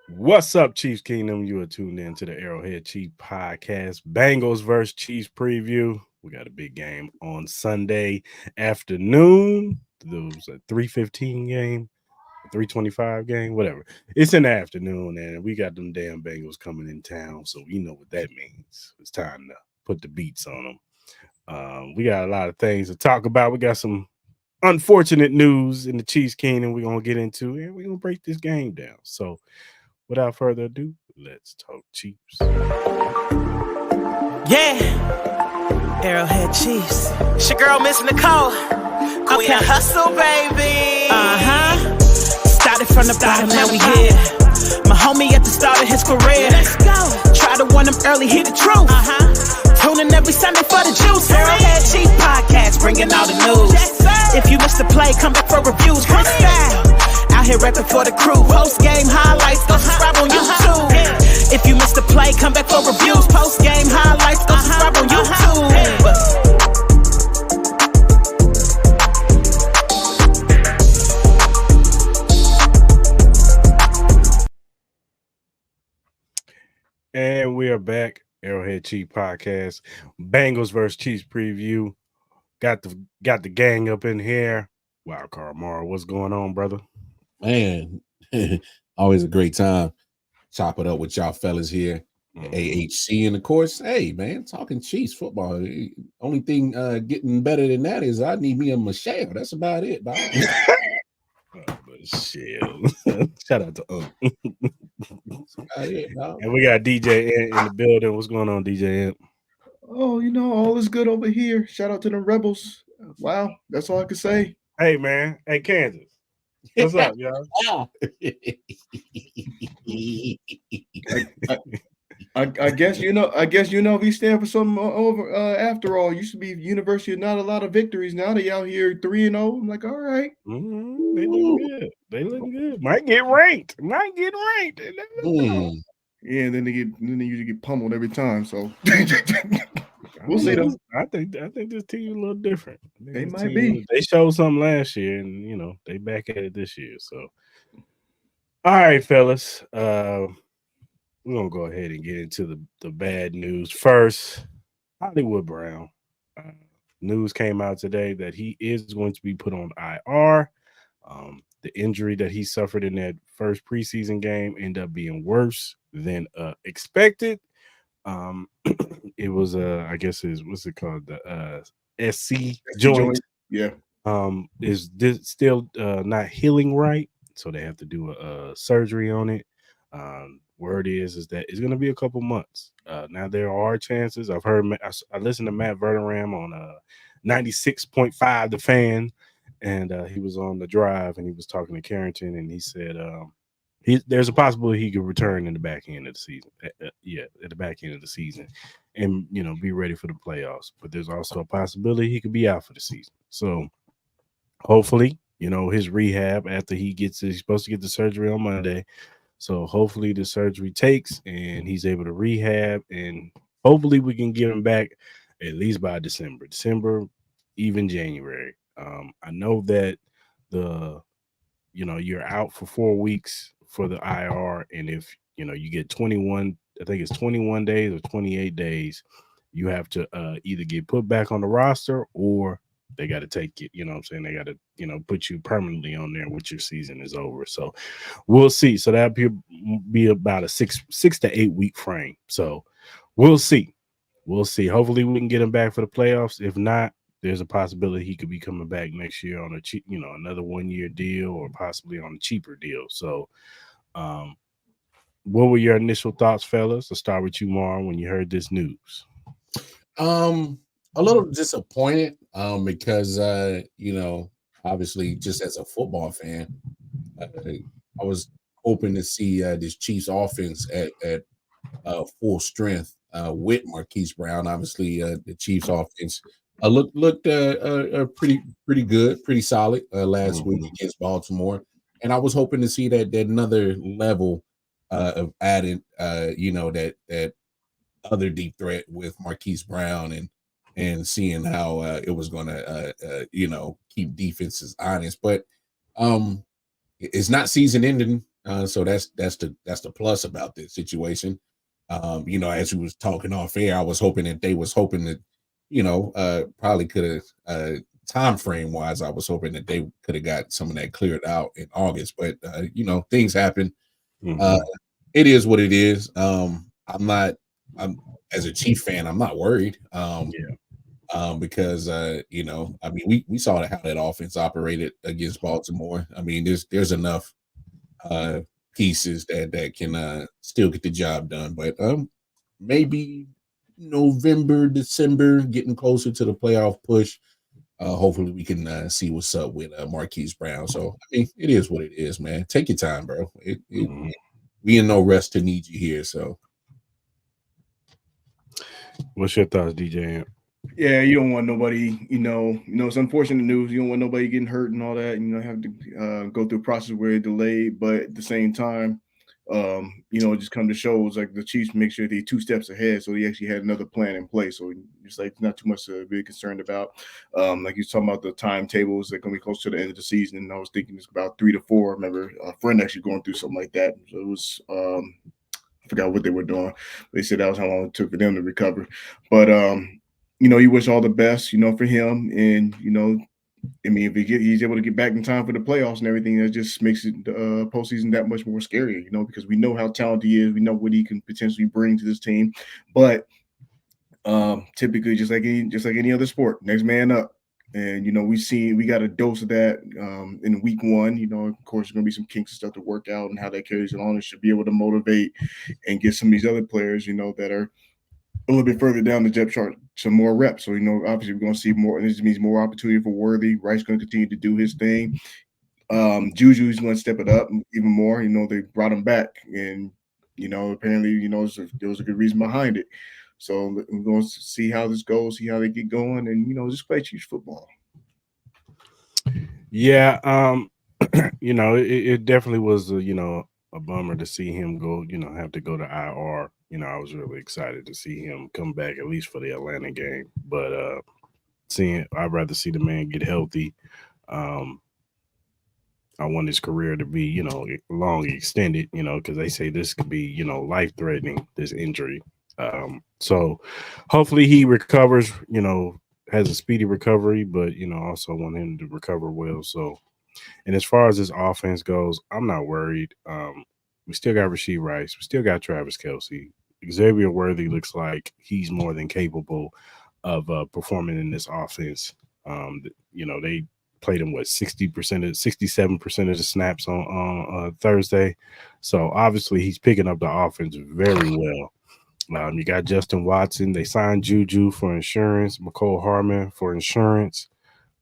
What's up, Chiefs Kingdom? You are tuned in to the ArrowHead Chief Podcast, Bengals versus Chiefs preview. We got a big game on Sunday afternoon. There was a 3:15 game, 3:25 game, whatever. It's in the afternoon, and we got them damn Bengals coming in town, so you know what that means. It's time to put the beats on them. We got a lot of things to talk about. We got some unfortunate news in the Chiefs Kingdom we're going to get into, and we're going to break this game down. So, without further ado, let's talk Chiefs. Yeah, Arrowhead Chiefs. It's your girl, Miss Nicole. Queen of Hustle, baby. Started from the bottom, now we here. My homie at the start of his career. Let's go. Try to warn him early, hear the truth. Tune in every Sunday for the juice. Arrowhead Chief Podcast, bringing all the news. If you missed the play, come back for reviews. Cris Style. Out here rapping for the crew. Post-game highlights, go subscribe on YouTube. If you missed the play, come back for reviews. Post-game highlights, go subscribe on YouTube. And we are back. Arrowhead Chief Podcast, Bengals versus Chiefs preview. Got the gang up in here. Wildcard Mar, what's going on, brother? Man, always a great time. Chop it up with y'all fellas here. AHC, and of course, hey man, talking Chiefs football. Only thing getting better than that is I need me a Michelle. That's about it, dog. Michelle. Shout out to That's about it, dog. And we got DJ Ant in the building. What's going on, DJ Ant? Oh, all is good over here. Shout out to the Rebels. Wow, that's all I can say. Hey man, hey Kansas. What's up, y'all? I guess we stand for something over after all. Used to be University of not a lot of victories. Now they out here 3-0. I'm like, all right. They look good. They look good. Might get ranked. Yeah, then they usually get pummeled every time. So we'll see though. I think this team a little different. They might be. They showed something last year, and they back at it this year. So, all right, fellas. We're gonna go ahead and get into the bad news first. Hollywood Brown. News came out today that he is going to be put on IR. The injury that he suffered in that first preseason game ended up being worse than expected. It was I guess what's it called, the SC joint. Yeah. Is this still not healing right, so they have to do a surgery on it. Word is that it's going to be a couple months. Now there are chances. I've heard. I listened to Matt Verderam on 96.5 The Fan, and he was on the drive and he was talking to Carrington, and he said there's a possibility he could return in the back end of the season. At the back end of the season, and be ready for the playoffs. But there's also a possibility he could be out for the season. So hopefully, his rehab after he's supposed to get the surgery on Monday. So hopefully the surgery takes and he's able to rehab, and hopefully we can get him back at least by December, even January. I know that you're out for 4 weeks for the IR, and if you get 21, I think it's 21 days or 28 days, you have to either get put back on the roster or they got to take it. You know what I'm saying? They got to, put you permanently on there once your season is over. So we'll see. So that'll be about a six to 8 week frame. So we'll see. Hopefully we can get him back for the playoffs. If not, there's a possibility he could be coming back next year on another 1 year deal, or possibly on a cheaper deal. So, what were your initial thoughts, fellas? Let's start with you, Mar, when you heard this news. A little disappointed because obviously just as a football fan, I was hoping to see this Chiefs offense at full strength with Marquise Brown. Obviously, the Chiefs offense looked pretty good, pretty solid last week against Baltimore, and I was hoping to see that another level of adding, that other deep threat with Marquise Brown and seeing how it was going to, keep defenses honest. But it's not season ending So that's the plus about this situation. As we was talking off air, I was hoping that probably could have time frame wise, I was hoping that they could have got some of that cleared out in August. But things happen. Uh, Mhm. it is what it is. I'm as a Chief fan, I'm not worried. Yeah. Because I mean, we saw how that offense operated against Baltimore. I mean, there's enough uh pieces that can still get the job done. But maybe November, December, getting closer to the playoff push. Hopefully we can see what's up with Marquise Brown. So I mean, it is what it is, man. Take your time, bro. Mhm. We in no rush to need you here. So What's your thoughts, DJ? Yeah, you don't want nobody, it's unfortunate news. You don't want nobody getting hurt and all that, have to go through a process where it's delayed. But at the same time, it just come to shows like the Chiefs make sure they're 2 steps ahead. So he actually had another plan in place. So it's like not too much to be concerned about. Like you talking about the timetables, they're going to be close to the end of the season. And I was thinking it's about 3 to 4. I remember a friend actually going through something like that. So it was, I forgot what they were doing. They said that was how long it took for them to recover. But, you wish all the best, for him. And, I mean, if he's able to get back in time for the playoffs and everything, that just makes it postseason that much more scarier, because we know how talented he is. We know what he can potentially bring to this team. But typically, just like any other sport, next man up. And we got a dose of that in week 1. Of course, there's gonna be some kinks and stuff to work out, and how that carries it on. It should be able to motivate and get some of these other players, that are a little bit further down the depth chart, some more reps. So, obviously we're going to see more, and this means more opportunity for Worthy. Rice going to continue to do his thing. Juju's going to step it up even more. They brought him back, and apparently, there was a good reason behind it. So we're going to see how this goes, see how they get going, and just play Chiefs football. Yeah, it definitely was a bummer to see him go, have to go to IR. I was really excited to see him come back at least for the Atlanta game. But I'd rather see the man get healthy. Um I want his career to be, long extended, because they say this could be, life threatening, this injury. So hopefully he recovers, has a speedy recovery, but, also want him to recover well. So, and as far as this offense goes, I'm not worried. We still got Rasheed Rice. We still got Travis Kelsey. Xavier Worthy looks like he's more than capable of performing in this offense. They played him 67% of the snaps on Thursday. So obviously he's picking up the offense very well. You got Justin Watson. They signed Juju for insurance, McCole Harmon for insurance.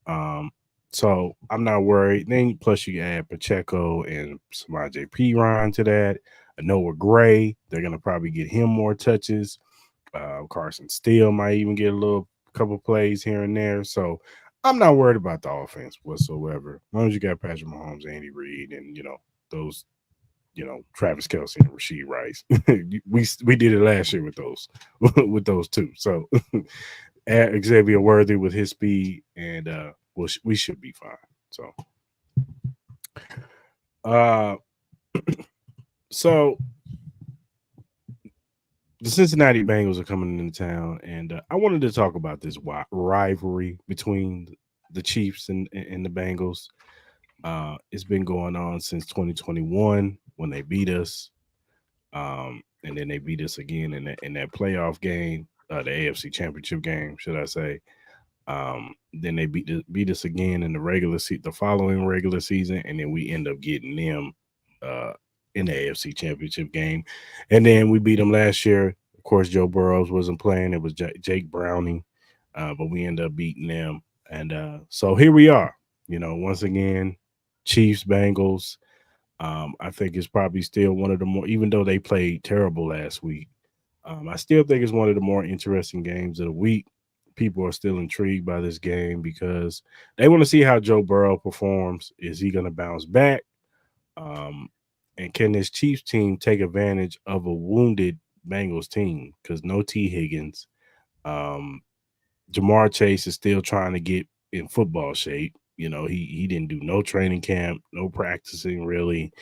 So I'm not worried. Then plus you add Pacheco and Samaj P. Ryan to that. Noah Gray. They're gonna probably get him more touches. Carson Steele might even get a little couple plays here and there. So I'm not worried about the offense whatsoever. As long as you got Patrick Mahomes, Andy Reid, and those, Travis Kelsey and Rasheed Rice. we did it last year with those with those two. So add Xavier Worthy with his speed, and we should be fine. So uh so the Cincinnati Bengals are coming into town, and I wanted to talk about this rivalry between the Chiefs and the Bengals. It's been going on since 2021 when they beat us, and then they beat us again in that playoff game, the AFC Championship game, should I say? Then they beat us again in the following regular season, and then we end up getting them in the AFC Championship game, and then we beat them last year. Of course, Joe Burrows wasn't playing; it was Jake Browning, but we ended up beating them, and so here we are. Once again, Chiefs Bengals. I think it's probably still one of the more, even though they played terrible last week. I still think it's one of the more interesting games of the week. People are still intrigued by this game because they want to see how Joe Burrow performs. Is he going to bounce back? And can this Chiefs team take advantage of a wounded Bengals team? Because no T. Higgins. Jamar Chase is still trying to get in football shape. he didn't do no training camp, no practicing really.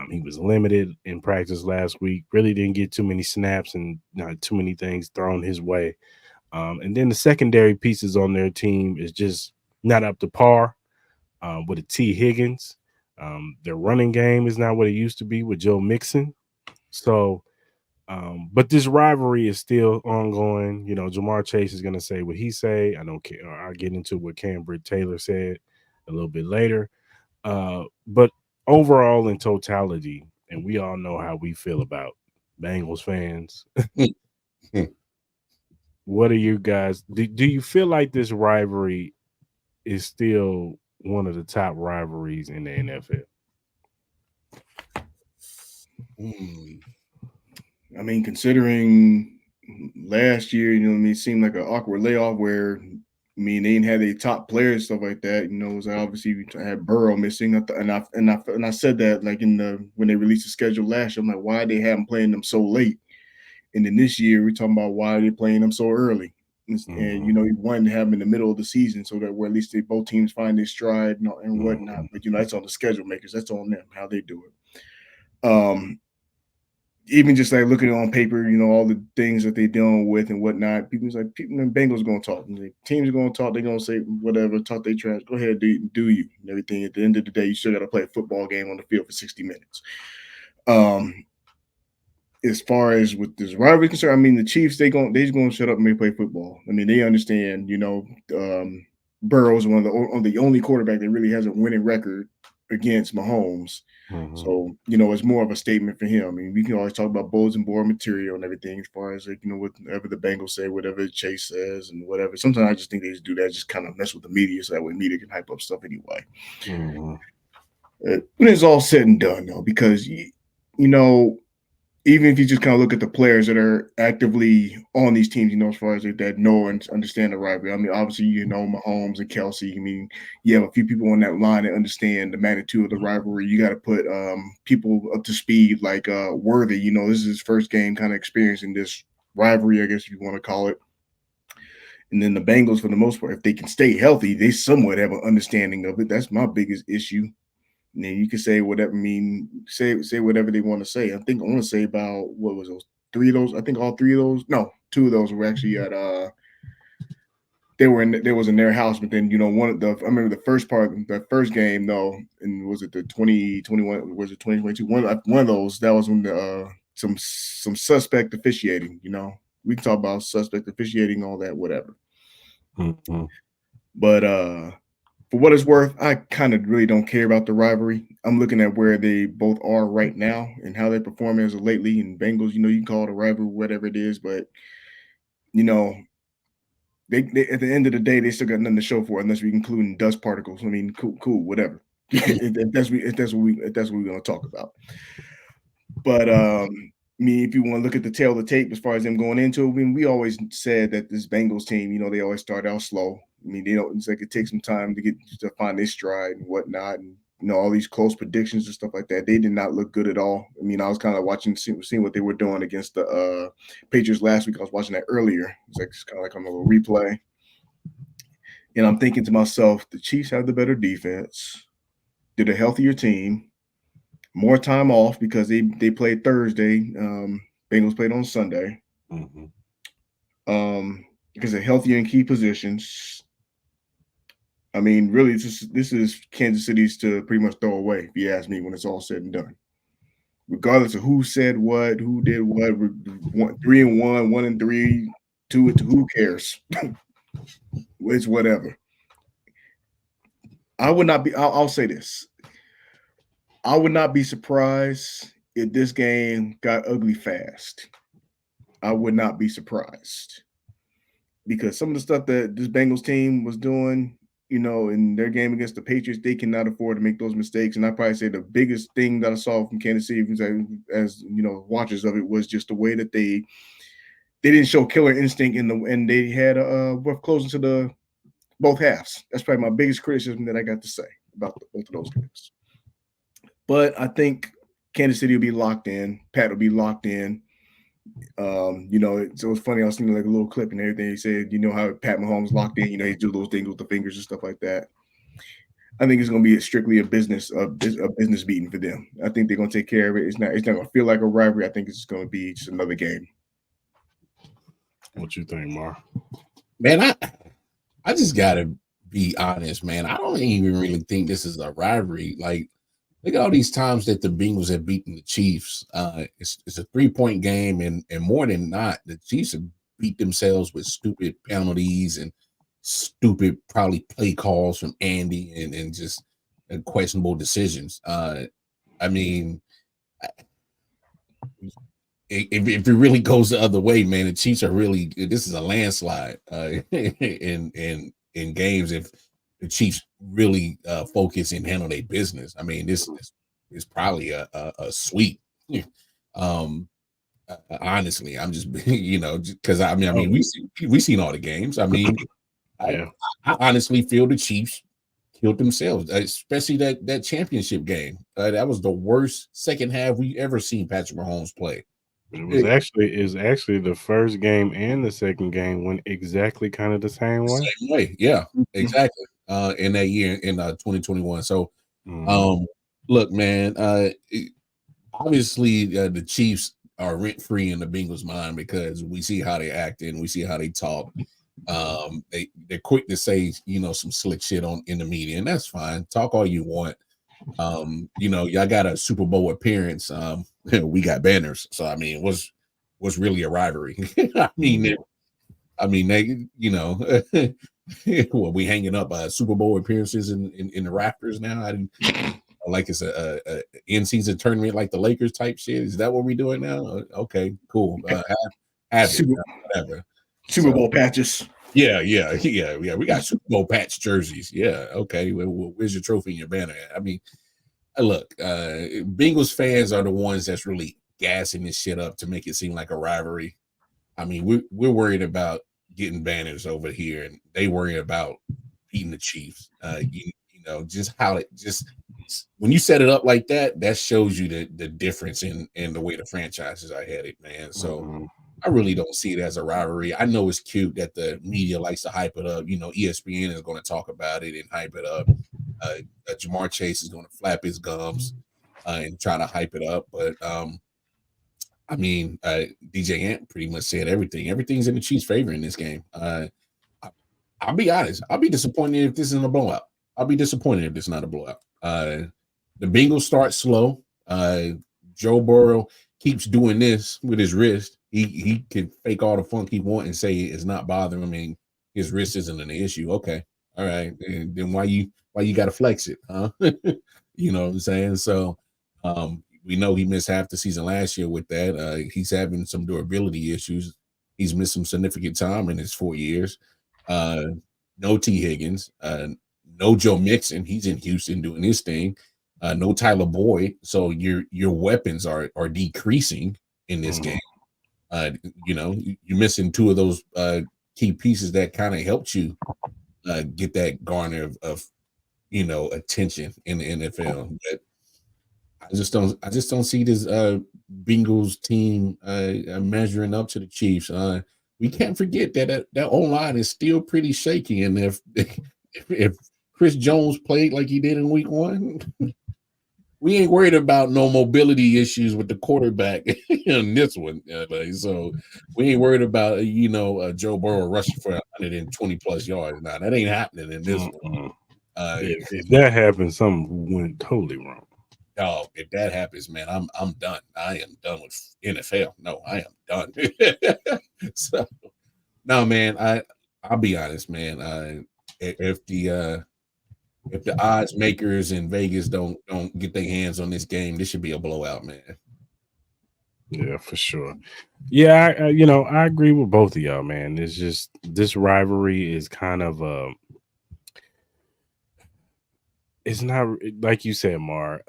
He was limited in practice last week. Really didn't get too many snaps and not too many things thrown his way. And then the secondary pieces on their team is just not up to par with a T. Higgins. Their running game is not what it used to be with Joe Mixon. So, but this rivalry is still ongoing. Jamar Chase is going to say what he say. I don't care. I'll get into what Cambridge Taylor said a little bit later. But overall, in totality, and we all know how we feel about Bengals fans. What are you guys? Do you feel like this rivalry is still one of the top rivalries in the NFL? I mean, considering last year, it seemed like an awkward layoff where, they didn't have their top players, stuff like that. It was obviously we had Burrow missing, and I said that like when they released the schedule last year, I'm like, why they haven't playing them so late? And then this year we're talking about why they're playing them so early. And you want to have them in the middle of the season so that where at least both teams find their stride and whatnot. But that's on the schedule makers. That's on them how they do it. Even just like looking on paper, all the things that they're dealing with and whatnot. People's like, the Bengals going to talk. The teams are going to talk. They're going to say whatever, talk their trash. Go ahead, do you and everything. At the end of the day, you still got to play a football game on the field for 60 minutes. As far as with this rivalry concerned, the Chiefs, they're going to shut up and they play football. They understand, Burrow's one of the only quarterback that really has a winning record against Mahomes. So, it's more of a statement for him. We can always talk about bulletin board material and everything as far as whatever the Bengals say, whatever Chase says and whatever. Sometimes I just think they just do that, just kind of mess with the media so that way media can hype up stuff anyway. When it's all said and done, though, because, even if you just kind of look at the players that are actively on these teams, as far as that know and understand the rivalry. Obviously, Mahomes and Kelsey. You have a few people on that line that understand the magnitude of the rivalry. You got to put people up to speed, like Worthy. This is his first game kind of experiencing this rivalry, I guess if you want to call it. And then the Bengals, for the most part, if they can stay healthy, they somewhat have an understanding of it. That's my biggest issue. And then you can say whatever say whatever they want to say. I think I want to say about what was those 3 of those. I think all 3 of those. No, 2 of those were actually at there was in their house, but then I remember the first part, the first game though, and was it the 2021? Was it 2022? One of those that was when the some suspect officiating. We can talk about suspect officiating, all that, whatever. But for what it's worth, I kind of really don't care about the rivalry. I'm looking at where they both are right now and how they're performing as of lately. And Bengals, you can call it a rivalry, whatever it is, but they at the end of the day, they still got nothing to show for it unless we include dust particles. Cool, whatever. if that's what we're gonna talk about. But if you want to look at the tail of the tape as far as them going into it, we always said that this Bengals team, they always start out slow. It's like it takes some time to find their stride and whatnot, and all these close predictions and stuff like that. They did not look good at all. I was kind of watching, seeing what they were doing against the Patriots last week. I was watching that earlier. It's kind of like on a little replay, and I'm thinking to myself, the Chiefs have the better defense, they're a healthier team, more time off because they played Thursday. Bengals played on Sunday. Because they're healthier in key positions. Really, this is Kansas City's to pretty much throw away, if you ask me, when it's all said and done. Regardless of who said what, who did what, 3-1, 1-3, 2-2, who cares? It's whatever. I would not be. I'll say this. I would not be surprised if this game got ugly fast. I would not be surprised. Because some of the stuff that this Bengals team was doing, in their game against the Patriots, they cannot afford to make those mistakes. And I probably say the biggest thing that I saw from Kansas City, as watchers of it, was just the way that they didn't show killer instinct and they had a rough closing to the both halves. That's probably my biggest criticism that I got to say about both of those games. But I think Kansas City will be locked in. Pat will be locked in. So it's funny. I was seeing like a little clip and everything. He said, how Pat Mahomes locked in. He do those things with the fingers and stuff like that. I think it's going to be strictly a business beating for them. I think they're going to take care of it. It's not going to feel like a rivalry. I think it's just going to be just another game. What you think, Mar? Man, I just gotta be honest, man. I don't even really think this is a rivalry. Like, look at all these times that the Bengals have beaten the Chiefs. It's a 3-point game, and more than not, the Chiefs have beat themselves with stupid penalties and stupid probably play calls from Andy and just questionable decisions. I mean, if it really goes the other way, man, the Chiefs are really, this is a landslide in games if the Chiefs really focus and handle their business. I mean, this is probably a sweep. Honestly, I'm just because I mean we seen all the games. I mean, I honestly feel the Chiefs killed themselves, especially that championship game. That was the worst second half we ever seen Patrick Mahomes play. It was actually the first game and the second game went exactly kind of the same way. Same way, yeah, exactly. In that year in 2021. So, look, man. Obviously, the Chiefs are rent free in the Bengals' mind because we see how they act and we see how they talk. They're quick to say some slick shit in the media, and that's fine. Talk all you want. Y'all got a Super Bowl appearance. We got banners. So I mean, what's really a rivalry? I mean, they, well, we hanging up Super Bowl appearances in the rafters now. I didn't like it's a in-season tournament like the Lakers type shit. Is that what we're doing now? Okay, cool. Have it, whatever. Super Bowl patches. Yeah. We got Super Bowl patch jerseys. Yeah, okay. Well, where's your trophy and your banner at? I mean, look, Bengals fans are the ones that's really gassing this shit up to make it seem like a rivalry. I mean, we're worried about getting banners over here, and they worry about beating the Chiefs. Just how it just when you set it up like that, that shows you the difference in the way the franchises are headed, man. So I really don't see it as a rivalry. I know it's cute that the media likes to hype it up. ESPN is going to talk about it and hype it up. Jamar Chase is going to flap his gums and try to hype it up. But I mean, DJ Ant pretty much said everything. Everything's in the Chiefs' favor in this game. I'll be honest. I'll be disappointed if this isn't a blowout. I'll be disappointed if this is not a blowout. The Bengals start slow. Joe Burrow keeps doing this with his wrist. He can fake all the funk he wants and say it's not bothering him. I mean, his wrist isn't an issue. Okay, all right. And then why you got to flex it, huh? You know what I'm saying? So we know he missed half the season last year with that. He's having some durability issues. He's missed some significant time in his 4 years. No T. Higgins. No Joe Mixon. He's in Houston doing his thing. No Tyler Boyd. So your weapons are decreasing in this game. You're missing two of those key pieces that kind of helped you get that garner of attention in the NFL. But I just don't see this Bengals team measuring up to the Chiefs. We can't forget that O-line is still pretty shaky, and if Chris Jones played like he did in week 1, we ain't worried about no mobility issues with the quarterback in this one. So we ain't worried about Joe Burrow rushing for 120 plus yards. Now that ain't happening in this one. If that happens, something went totally wrong. Oh, if that happens, man, I'm done. I am done with NFL. No, I am done. So no, man, I'll be honest, man. If the odds makers in Vegas don't get their hands on this game, this should be a blowout, man. Yeah, for sure. Yeah, I agree with both of y'all, man. It's just this rivalry is kind of it's not like you said, Mar.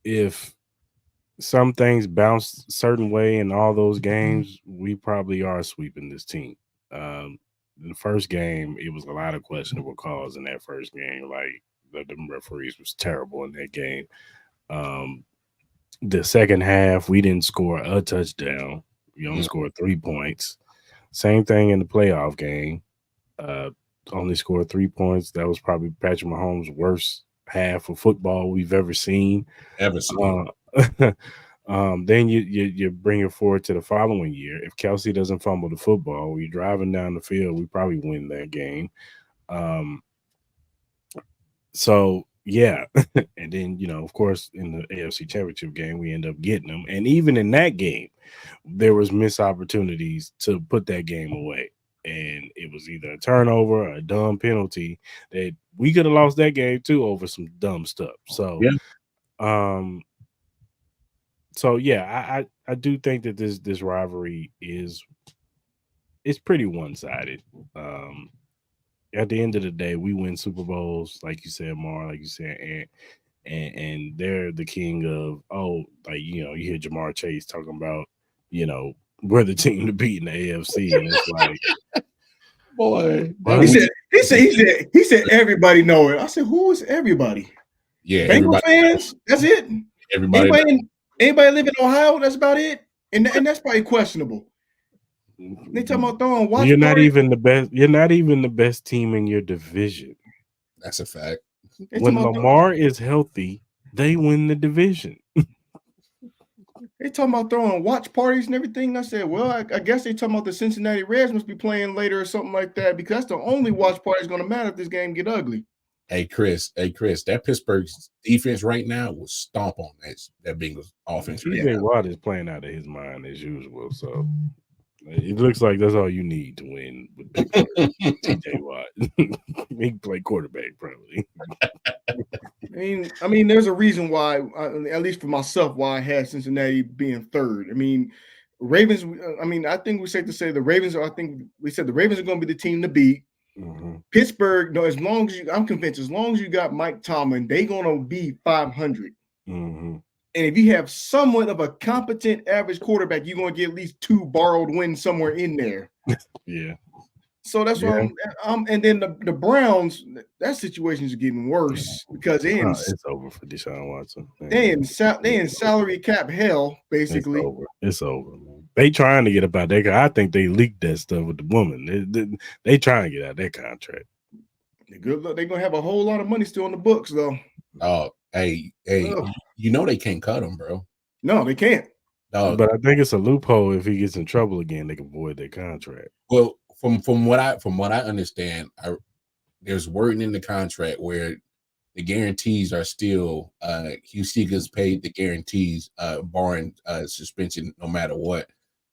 If some things bounce a certain way in all those games, we probably are sweeping this team. The first game, it was a lot of questionable calls in that first game. Like the referees was terrible in that game. The second half, we didn't score a touchdown. We only scored 3 points. Same thing in the playoff game. only scored 3 points. That was probably Patrick Mahomes' worst half of football we've ever seen. Then you bring it forward to the following year. If Kelsey doesn't fumble the football, we're driving down the field, we probably win that game. So yeah, and then of course, in the AFC Championship game, we end up getting them, and even in that game, there was missed opportunities to put that game away, and it was either a turnover or a dumb penalty that we could have lost that game too over some dumb stuff. So, I do think that this rivalry it's pretty one-sided. At the end of the day, we win Super Bowls, like you said, Mar, like you said, and they're the king of you hear Jamar Chase talking about, we're the team to beat in the AFC, and it's like, boy, he said everybody know it. I said, who is everybody? Yeah, Bengal fans. That's it. Everybody. Anybody live in Ohio? That's about it. And that's probably questionable. They talking about throwing watch. You're not even the best. You're not even the best team in your division. That's a fact. When Lamar is healthy, they win the division. They talking about throwing watch parties and everything. I said, well, I guess they talking about the Cincinnati Reds must be playing later or something like that, because that's the only watch party that's going to matter if this game get ugly. Hey, Chris, that Pittsburgh defense right now will stomp on that Bengals offense. TJ Watt is playing out of his mind as usual, so it looks like that's all you need to win with TJ Watt. He can play quarterback probably. I mean, there's a reason why, at least for myself, why I had Cincinnati being third. I mean, Ravens. I think we safe to say the Ravens. I think we said the Ravens are going to be the team to beat. Mm-hmm. Pittsburgh. No, I'm convinced, as long as you got Mike Tomlin, they're going to be 500. Mm-hmm. And if you have somewhat of a competent average quarterback, you're going to get at least 2 borrowed wins somewhere in there. Yeah. So that's why and then the Browns, that situation is getting worse because it's over for Deshaun Watson. They in salary cap hell, basically. It's over, man. They trying to get about that. I think they leaked that stuff with the woman. They trying to get out of that contract. Good luck. They're gonna have a whole lot of money still in the books, though. Oh, hey, they can't cut him, bro. No, they can't. But I think it's a loophole. If he gets in trouble again, they can void their contract. Well, from what I understand, there's wording in the contract where the guarantees are still he still gets paid the guarantees, barring suspension, no matter what.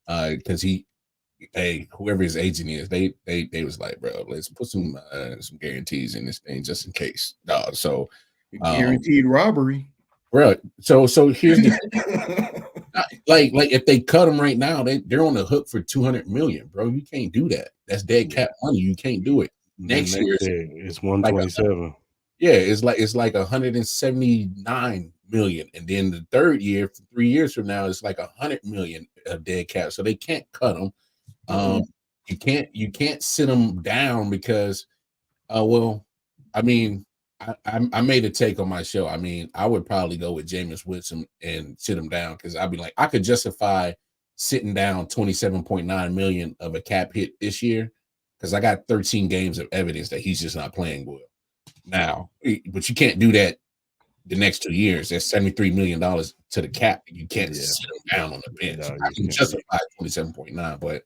Because whoever his agent is, they was like, bro, let's put some guarantees in this thing just in case. So guaranteed robbery, bro. So here's the like if they cut them right now, they're on the hook for $200 million, bro. You can't do that. That's dead cap money. You can't do it. Next year it's 127. It's like 179 million, and then the third year, 3 years from now, it's like 100 million of dead cap. So they can't cut them. You can't sit them down because, I made a take on my show. I mean, I would probably go with Jameis Winston and sit him down because I'd be like, I could justify sitting down 27.9 million of a cap hit this year because I got 13 games of evidence that he's just not playing well now. But you can't do that the next 2 years. That's $73 million to the cap. You can't sit him down on the bench. I can justify 27.9, but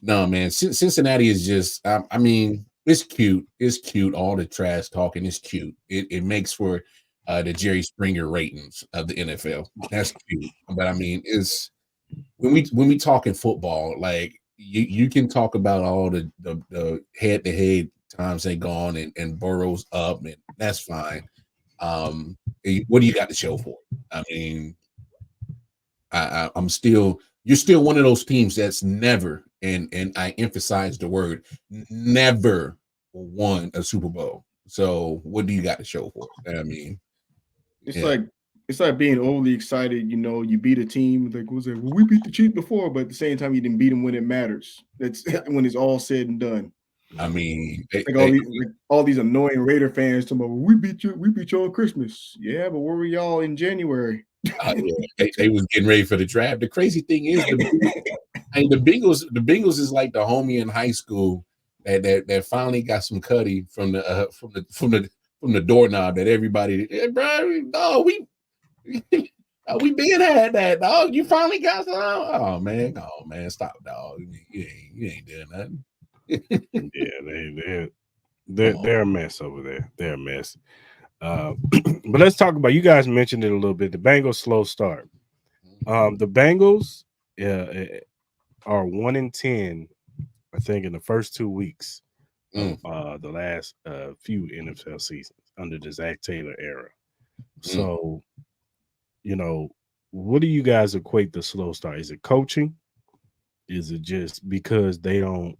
no, man. Cincinnati is just, it's cute. It's cute. All the trash talking is cute. It makes for the Jerry Springer ratings of the NFL. That's cute. But it's when we talking football, like you can talk about all the head-to-head times they gone and Burrow's up, and that's fine. What do you got to show for it? You're still one of those teams that's never, and I emphasize the word never, won a Super Bowl. So what do you got to show for it? It's like being overly excited. You beat a team like we beat the Chiefs before, but at the same time you didn't beat them when it matters. That's when it's all said and done. All these annoying Raider fans talking about we beat you on Christmas. Yeah, but where were y'all in January? They was getting ready for the draft. The crazy thing is the Bengals is like the homie in high school that finally got some cutty from the doorknob that everybody, hey, bro, no, we been had that, dog. You finally got some. Oh man, stop, dog. You ain't doing nothing. Yeah, they're a mess over there. They're a mess. But let's talk about, you guys mentioned it a little bit. The Bengals slow start. The Bengals are 1-10, I think, in the first 2 weeks of the last few NFL seasons under the Zach Taylor era. So, what do you guys equate the slow start? Is it coaching? Is it just because they don't,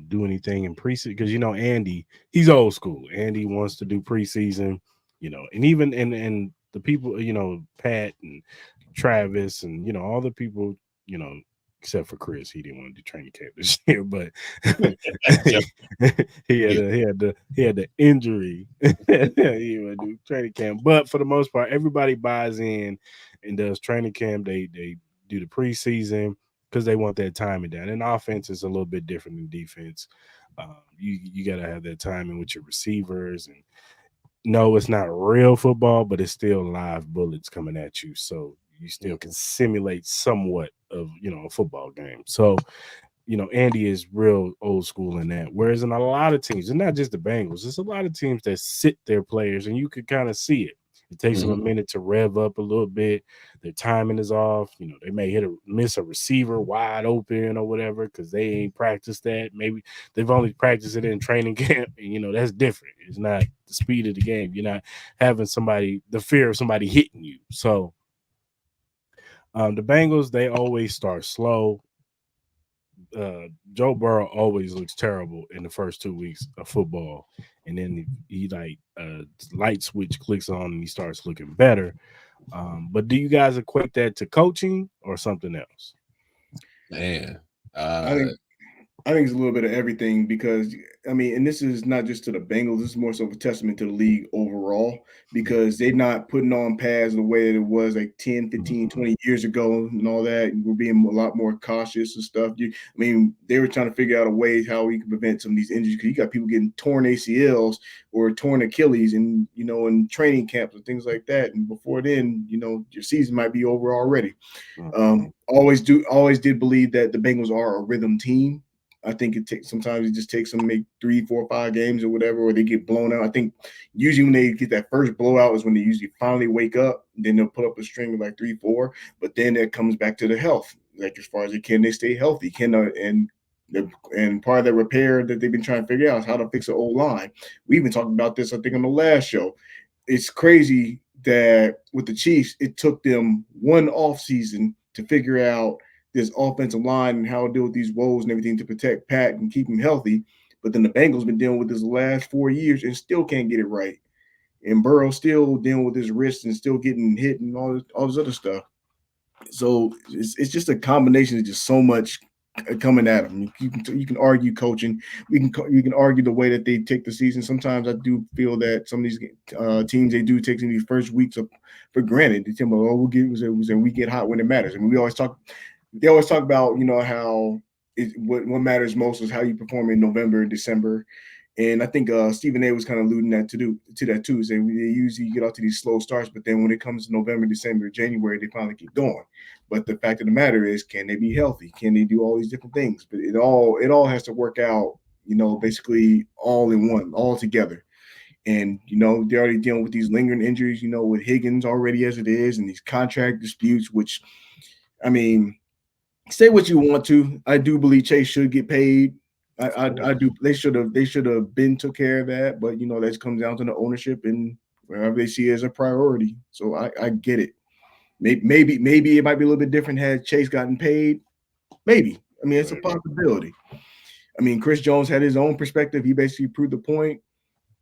do anything in preseason? Because Andy, he's old school. Andy wants to do preseason, and even and the people, Pat and Travis and all the people, except for Chris, he didn't want to do training camp this year, but he had the injury. He didn't want to do training camp, but for the most part, everybody buys in and does training camp. They do the preseason because they want that timing down. And offense is a little bit different than defense. You got to have that timing with your receivers. And no, it's not real football, but it's still live bullets coming at you. So you still can simulate somewhat of, a football game. So, Andy is real old school in that. Whereas in a lot of teams, and not just the Bengals, there's a lot of teams that sit their players and you could kind of see it. It takes them a minute to rev up a little bit. Their timing is off. They may miss a receiver wide open or whatever because they ain't practiced that. Maybe they've only practiced it in training camp. And, that's different. It's not the speed of the game. You're not having the fear of somebody hitting you. So the Bengals, they always start slow. Joe Burrow always looks terrible in the first 2 weeks of football, and then he light switch clicks on and he starts looking better. But do you guys equate that to coaching or something else? Man, I think it's a little bit of everything because, and this is not just to the Bengals. This is more so a testament to the league overall because they're not putting on pads the way that it was like 10, 15, 20 years ago and all that. We're being a lot more cautious and stuff. They were trying to figure out a way how we can prevent some of these injuries because you got people getting torn ACLs or torn Achilles and, in training camps and things like that. And before then, your season might be over already. Always did believe that the Bengals are a rhythm team. I think sometimes it just takes them make 3, 4, 5 games or whatever, or they get blown out. I think usually when they get that first blowout is when they usually finally wake up. Then they'll put up a string of like 3, 4, but then it comes back to the health. Like as far as they stay healthy? And part of the repair that they've been trying to figure out is how to fix the old line. We even talked about this, I think, on the last show. It's crazy that with the Chiefs, it took them one off season to figure out this offensive line and how to deal with these woes and everything to protect Pat and keep him healthy. But then the Bengals been dealing with this the last 4 years and still can't get it right. And Burrow still dealing with his wrist and still getting hit and all this other stuff. So it's just a combination of just so much coming at them. You can argue coaching. You can argue the way that they take the season. Sometimes I do feel that some of these teams, they do take some of these first weeks for granted. They tell me, we get hot when it matters. They always talk about, how what matters most is how you perform in November and December. And I think Stephen A was kind of alluding to that too. Saying they usually get out to these slow starts, but then when it comes to November, December, January, they finally keep going. But the fact of the matter is, can they be healthy? Can they do all these different things? But it all has to work out, basically all in one, all together. And, they're already dealing with these lingering injuries, with Higgins already as it is, and these contract disputes, which, say what you want to. I do believe Chase should get paid. I do. They should have been took care of that, but that comes down to the ownership and wherever they see it as a priority. So I get it. Maybe it might be a little bit different had Chase gotten paid. Maybe. It's a possibility. Chris Jones had his own perspective. He basically proved the point.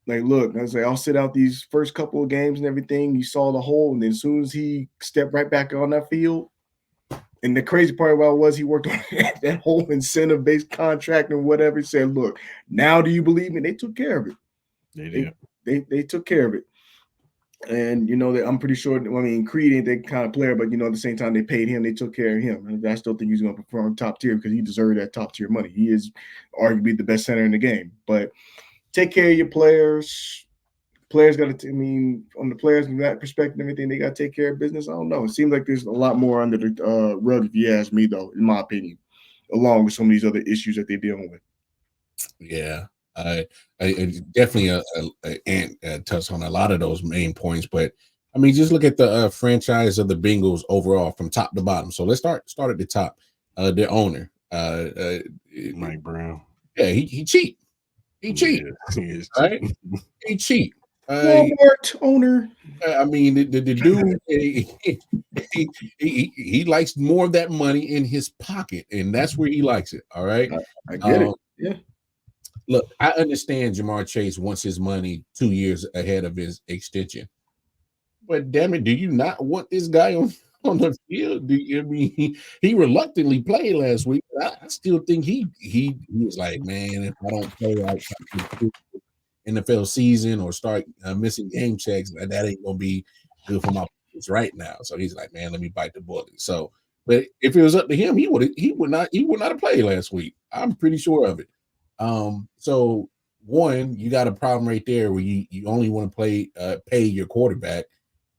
Like, look, I was like, I'll sit out these first couple of games and everything. You saw the hole, and then as soon as he stepped right back on that field. And the crazy part about it was he worked on that whole incentive-based contract and whatever. He said, look, now do you believe me? They took care of it. They did. They took care of it. And I'm pretty sure. I mean, Creed ain't that kind of player, but at the same time, they paid him, they took care of him, and I still think he's going to perform top tier because he deserved that top tier money. He is arguably the best center in the game. But take care of your players. Players got to. I mean, on the players from that perspective, everything they got to take care of business. I don't know. It seems like there's a lot more under the rug, if you ask me, though, in my opinion, along with some of these other issues that they're dealing with. Yeah. I definitely touch on a lot of those main points, but I mean, just look at the franchise of the Bengals overall from top to bottom. So let's start at the top. Their owner, Mike Brown. Yeah, he cheat. He cheat. Yeah, right? He cheat. Walmart owner. I mean, the dude, he likes more of that money in his pocket, and that's where he likes it. All right, I get it. Yeah. Look, I understand Jamar Chase wants his money 2 years ahead of his extension, but damn it, do you not want this guy on the field? I mean, he reluctantly played last week. I still think he was like, man, if I don't play like NFL season or start missing game checks, that ain't gonna be good for my pockets right now. So he's like, man, let me bite the bullet. So, but if it was up to him, he would not have played last week. I'm pretty sure of it. So one, you got a problem right there where you only want to pay your quarterback.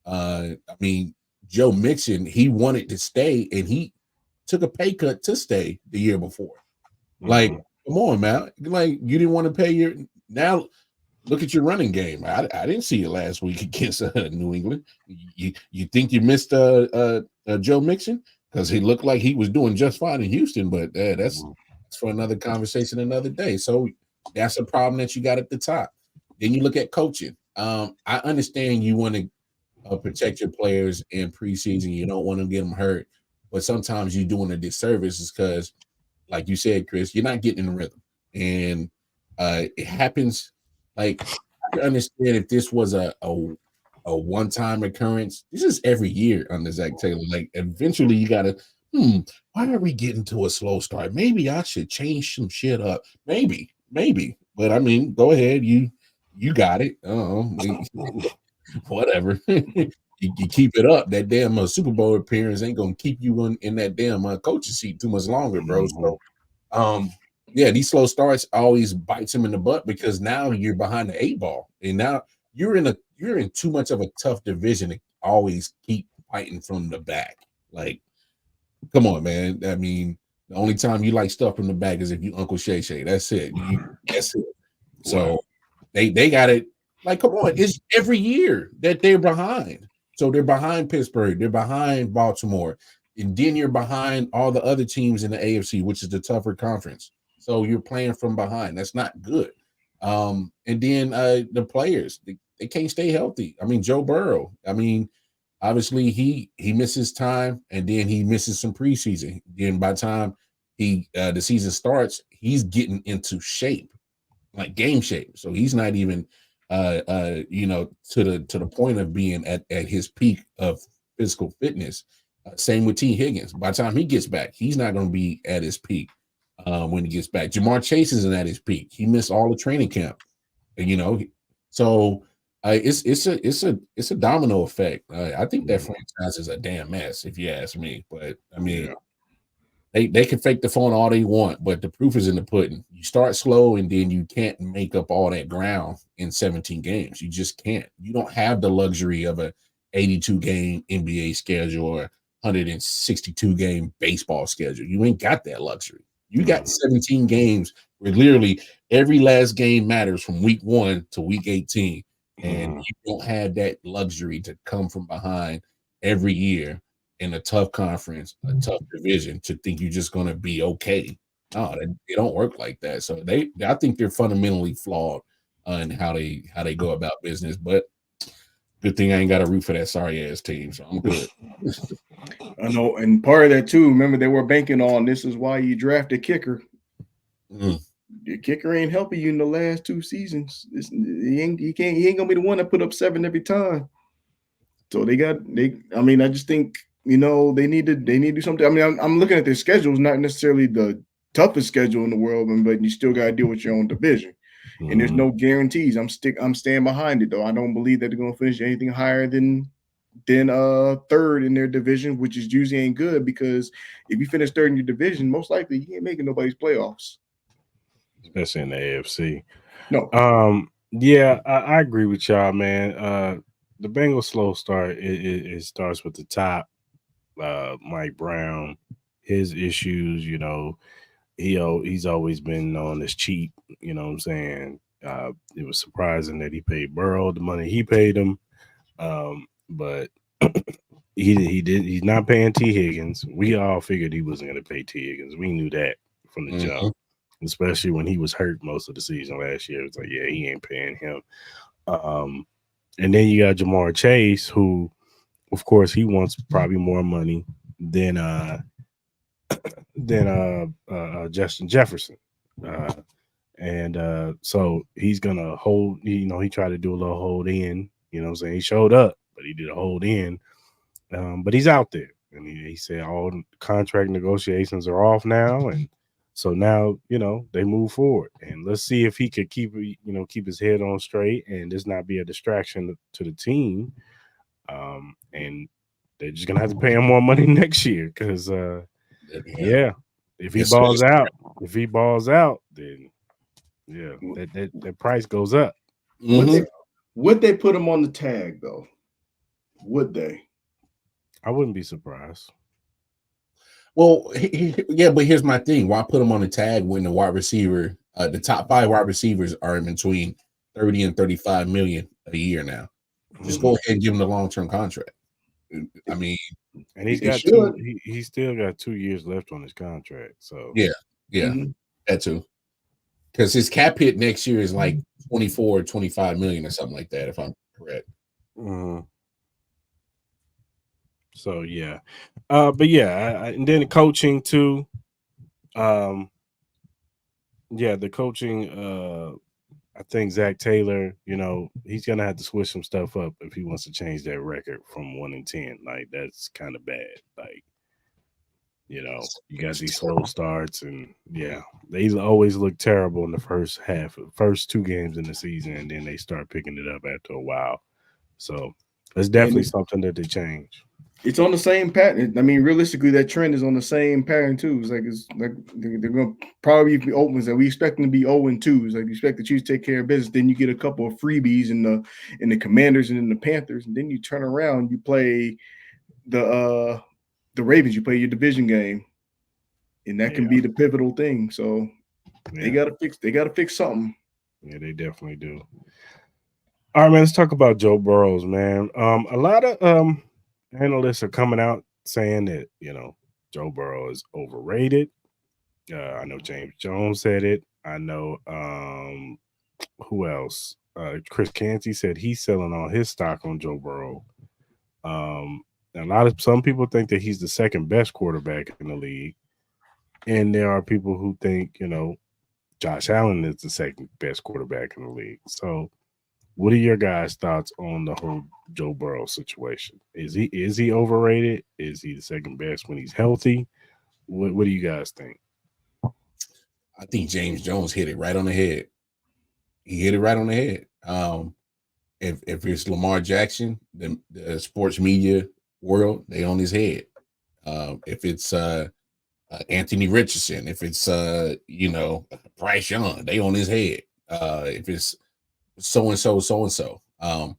I mean, Joe Mixon, he wanted to stay and he took a pay cut to stay the year before. Like, come on, man. Like, you didn't want to pay now. Look at your running game. I didn't see it last week against New England. You think you missed Joe Mixon because he looked like he was doing just fine in Houston, but that's for another conversation another day. So that's a problem that you got at the top. Then you look at coaching. I understand you want to protect your players in preseason. You don't want to get them hurt, but sometimes you're doing a disservice is because, like you said, Chris, you're not getting in the rhythm, and it happens. Like, I can understand if this was a one-time occurrence. This is every year under Zach Taylor. Like, eventually you got to, why are we getting to a slow start? Maybe I should change some shit up. Maybe. But, I mean, go ahead. You got it. Whatever. you keep it up. That damn Super Bowl appearance ain't going to keep you in that damn coaching seat too much longer, bro. So, yeah, these slow starts always bites him in the butt because now you're behind the 8 ball, and now you're in too much of a tough division to always keep fighting from the back. Like, come on, man. I mean, the only time you like stuff from the back is if you Uncle Shay Shay. That's it. That's it. So they got it. Like, come on, it's every year that they're behind. So they're behind Pittsburgh, they're behind Baltimore, and then you're behind all the other teams in the AFC, which is the tougher conference. So you're playing from behind. That's not good. And then the players, they can't stay healthy. I mean, Joe Burrow, I mean, obviously he misses time and then he misses some preseason. Then by the time the season starts, he's getting into shape, like game shape. So he's not even to the point of being at his peak of physical fitness. Same with T. Higgins. By the time he gets back, he's not going to be at his peak. When he gets back, Jamar Chase isn't at his peak. He missed all the training camp, so it's a domino effect. I think that franchise is a damn mess, if you ask me. But I mean, they can fake the phone all they want, but the proof is in the pudding. You start slow, and then you can't make up all that ground in 17 games. You just can't. You don't have the luxury of a 82 game NBA schedule or 162 game baseball schedule. You ain't got that luxury. You got 17 games where literally every last game matters from week 1 to week 18. And you don't have that luxury to come from behind every year in a tough conference, a tough division to think you're just going to be okay. No, they don't work like that. So I think they're fundamentally flawed in how they go about business. But good thing I ain't got to root for that sorry ass team. So I'm good. I know, and part of that too. Remember, they were banking on this is why you draft a kicker. Your kicker ain't helping you in the last 2 seasons. He ain't gonna be the one that put up 7 every time. So I mean, I just think they need to do something. I mean, I'm looking at their schedules, not necessarily the toughest schedule in the world, but you still got to deal with your own division. And there's no guarantees. I'm staying behind it though. I don't believe that they're gonna finish anything higher than third in their division, which is usually ain't good, because if you finish third in your division, most likely you ain't making nobody's playoffs. Especially in the AFC. No. Yeah, I agree with y'all, man. The Bengals slow start. It starts with the top. Mike Brown, his issues. You know, he's always been known as cheap. You know what I'm saying? It was surprising that he paid Burrow the money he paid him, but he's not paying T. Higgins. We all figured he wasn't going to pay T. Higgins. We knew that from the jump, especially when he was hurt most of the season last year. It's like, yeah, he ain't paying him. And then you got Jamar Chase, who, of course, he wants probably more money than Justin Jefferson. So he's gonna hold. You know, he tried to do a little hold in. You know what I'm saying? He showed up, but he did a hold in. But he's out there, and he said all contract negotiations are off now, and so now, you know, they move forward, and let's see if he could keep his head on straight and this not be a distraction to the team. And they're just gonna have to pay him more money next year because, if he balls out, then yeah, that price goes up. Would they put him on the tag though? Would they? I wouldn't be surprised. Well, yeah, but here's my thing. Why put him on the tag when the wide receiver, the top 5 wide receivers are in between 30 and 35 million a year now? Just go ahead and give him the long-term contract. I mean, and he's still got 2 years left on his contract. So that too. Because his cap hit next year is like 24 or 25 million or something like that, if I'm correct. So yeah, but yeah, and then the coaching too. The coaching. I think Zach Taylor, you know, he's gonna have to switch some stuff up if he wants to change that record from 1-10. Like, that's kind of bad. Like, you know, you got these slow starts, and they always look terrible in the first 2 games in the season, and then they start picking it up after a while. So it's definitely something that they change. It's on the same pattern. I mean, realistically, that trend is on the same pattern too. It's like they're going to probably be opens that we expect them to be 0-2. It's like you expect the Chiefs to take care of business. Then you get a couple of freebies in the Commanders and in the Panthers, and then you turn around, you play the Ravens. You play your division game, and that can be the pivotal thing. So they got to fix something. Yeah, they definitely do. All right, man. Let's talk about Joe Burrows, man. A lot of analysts are coming out saying that, you know, Joe Burrow is overrated. I know James Jones said it. I know who else? Chris Canty said he's selling all his stock on Joe Burrow. Some people think that he's the second best quarterback in the league, and there are people who think, you know, Josh Allen is the second best quarterback in the league. So, what are your guys' thoughts on the whole Joe Burrow situation? Is he overrated? Is he the second best when he's healthy? What do you guys think? I think James Jones hit it right on the head. He hit it right on the head. If it's Lamar Jackson, the sports media world, they on his head. If it's Anthony Richardson, if it's Bryce Young, they on his head. If it's so and so. I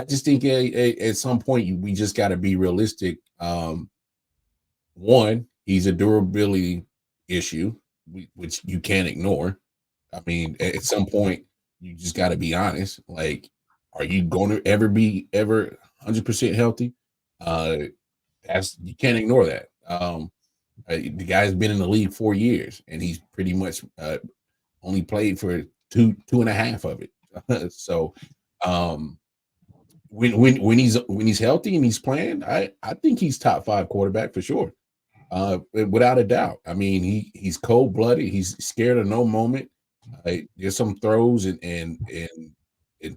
just think at some point we just got to be realistic. One, he's a durability issue, which you can't ignore. I mean, at some point you just got to be honest. Like, are you going to ever be 100% healthy? You can't ignore that. The guy's been in the league 4 years, and he's pretty much only played for two and a half of it. So when he's healthy and he's playing, I think he's top 5 quarterback for sure, without a doubt. I mean, he's cold blooded. He's scared of no moment. There's some throws and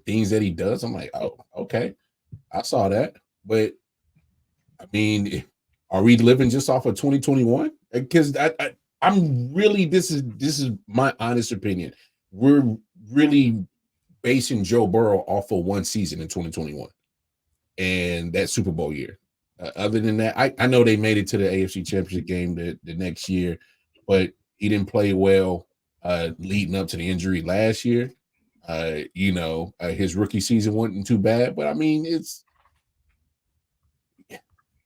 things that he does. I'm like, oh, okay, I saw that. But I mean, are we living just off of 2021? Because I'm really, this is my honest opinion. We're really basing Joe Burrow off of one season in 2021 and that Super Bowl year. Other than that, I know they made it to the AFC Championship game the next year, but he didn't play well leading up to the injury last year. His rookie season wasn't too bad, but I mean,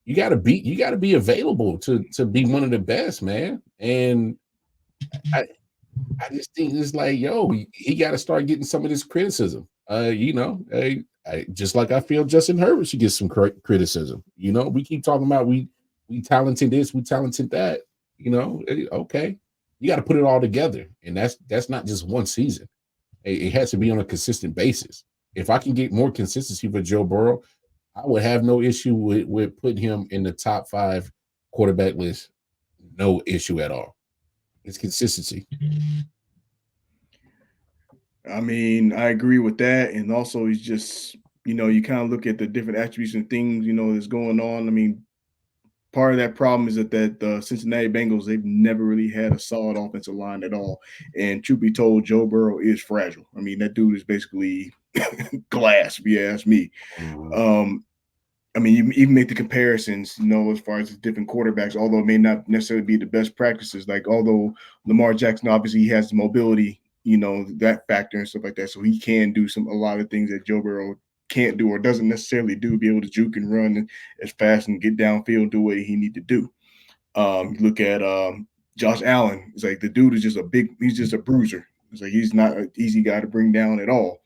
you got to be available to be one of the best, man. And I just think it's like, yo, he got to start getting some of this criticism. Just like I feel Justin Herbert should get some criticism. We keep talking about we talented this, we talented that. Okay, you got to put it all together, and that's not just one season. It has to be on a consistent basis. If I can get more consistency for Joe Burrow, I would have no issue with putting him in the top 5 quarterback list. No issue at all. It's consistency. I mean, I agree with that. And also, he's just, you kind of look at the different attributes and things, that's going on. I mean, part of that problem is that the Cincinnati Bengals, they've never really had a solid offensive line at all. And truth be told, Joe Burrow is fragile. I mean, that dude is basically glass, if you ask me. I mean, you even make the comparisons, as far as the different quarterbacks, although it may not necessarily be the best practices. Like, although Lamar Jackson, obviously, he has the mobility, that factor and stuff like that. So he can do a lot of things that Joe Burrow can't do or doesn't necessarily do, be able to juke and run as fast and get downfield, do what he need to do. You look at Josh Allen. It's like the dude is just he's just a bruiser. It's like he's not an easy guy to bring down at all.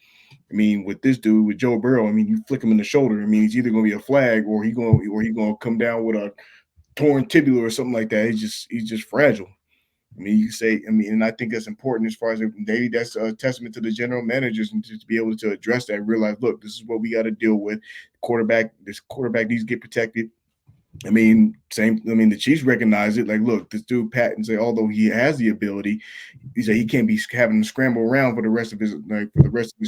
I mean, with this dude, with Joe Burrow, I mean, you flick him in the shoulder. I mean, he's either going to be a flag or he's going to come down with a torn tibia or something like that. He's just fragile. I mean, you can say, and I think that's important as far as that's a testament to the general managers and to be able to address that and realize, look, this is what we got to deal with. This quarterback needs to get protected. I mean, the Chiefs recognize it. Like, look, this dude Patton say, although he has the ability, he said he can't be having to scramble around for the rest of his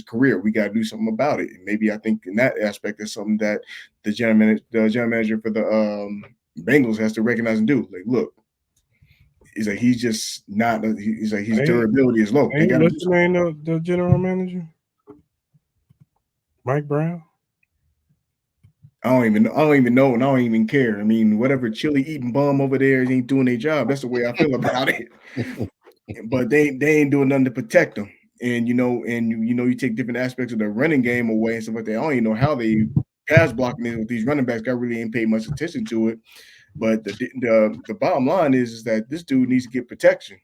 career. We got to do something about it. And maybe I think in that aspect is something that the general manager for the Bengals has to recognize and do. Like, look, he's like he's just not. He's like his durability is low. What's the name of the general manager? Mike Brown. I don't even know, and I don't even care. I mean, whatever chili eating bum over there ain't doing their job. That's the way I feel about it. But they ain't doing nothing to protect them. And you take different aspects of the running game away and stuff like that. I don't even know how they pass blocking it with these running backs. I really ain't paid much attention to it. But the bottom line is that this dude needs to get protection.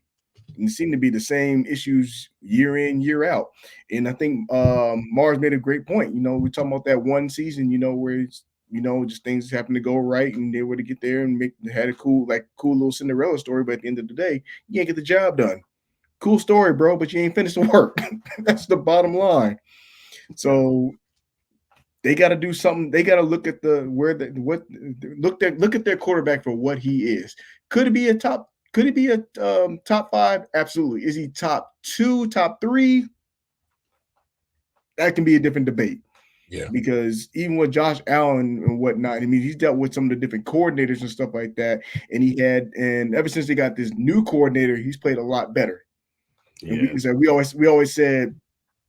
And it seemed to be the same issues year in, year out. And I think Mars made a great point. We're talking about that one season, where it's, just things happened to go right and they were to get there and had a cool little Cinderella story. But at the end of the day, you ain't get the job done. Cool story, bro, but you ain't finished the work. That's the bottom line. So they got to do something. They got to look at look at their quarterback for what he is. Could it be a top 5? Absolutely. Is he top 2, top 3? That can be a different debate. Yeah. Because even with Josh Allen and whatnot, I mean, he's dealt with some of the different coordinators and stuff like that. And ever since they got this new coordinator, he's played a lot better. Yeah. And we always said,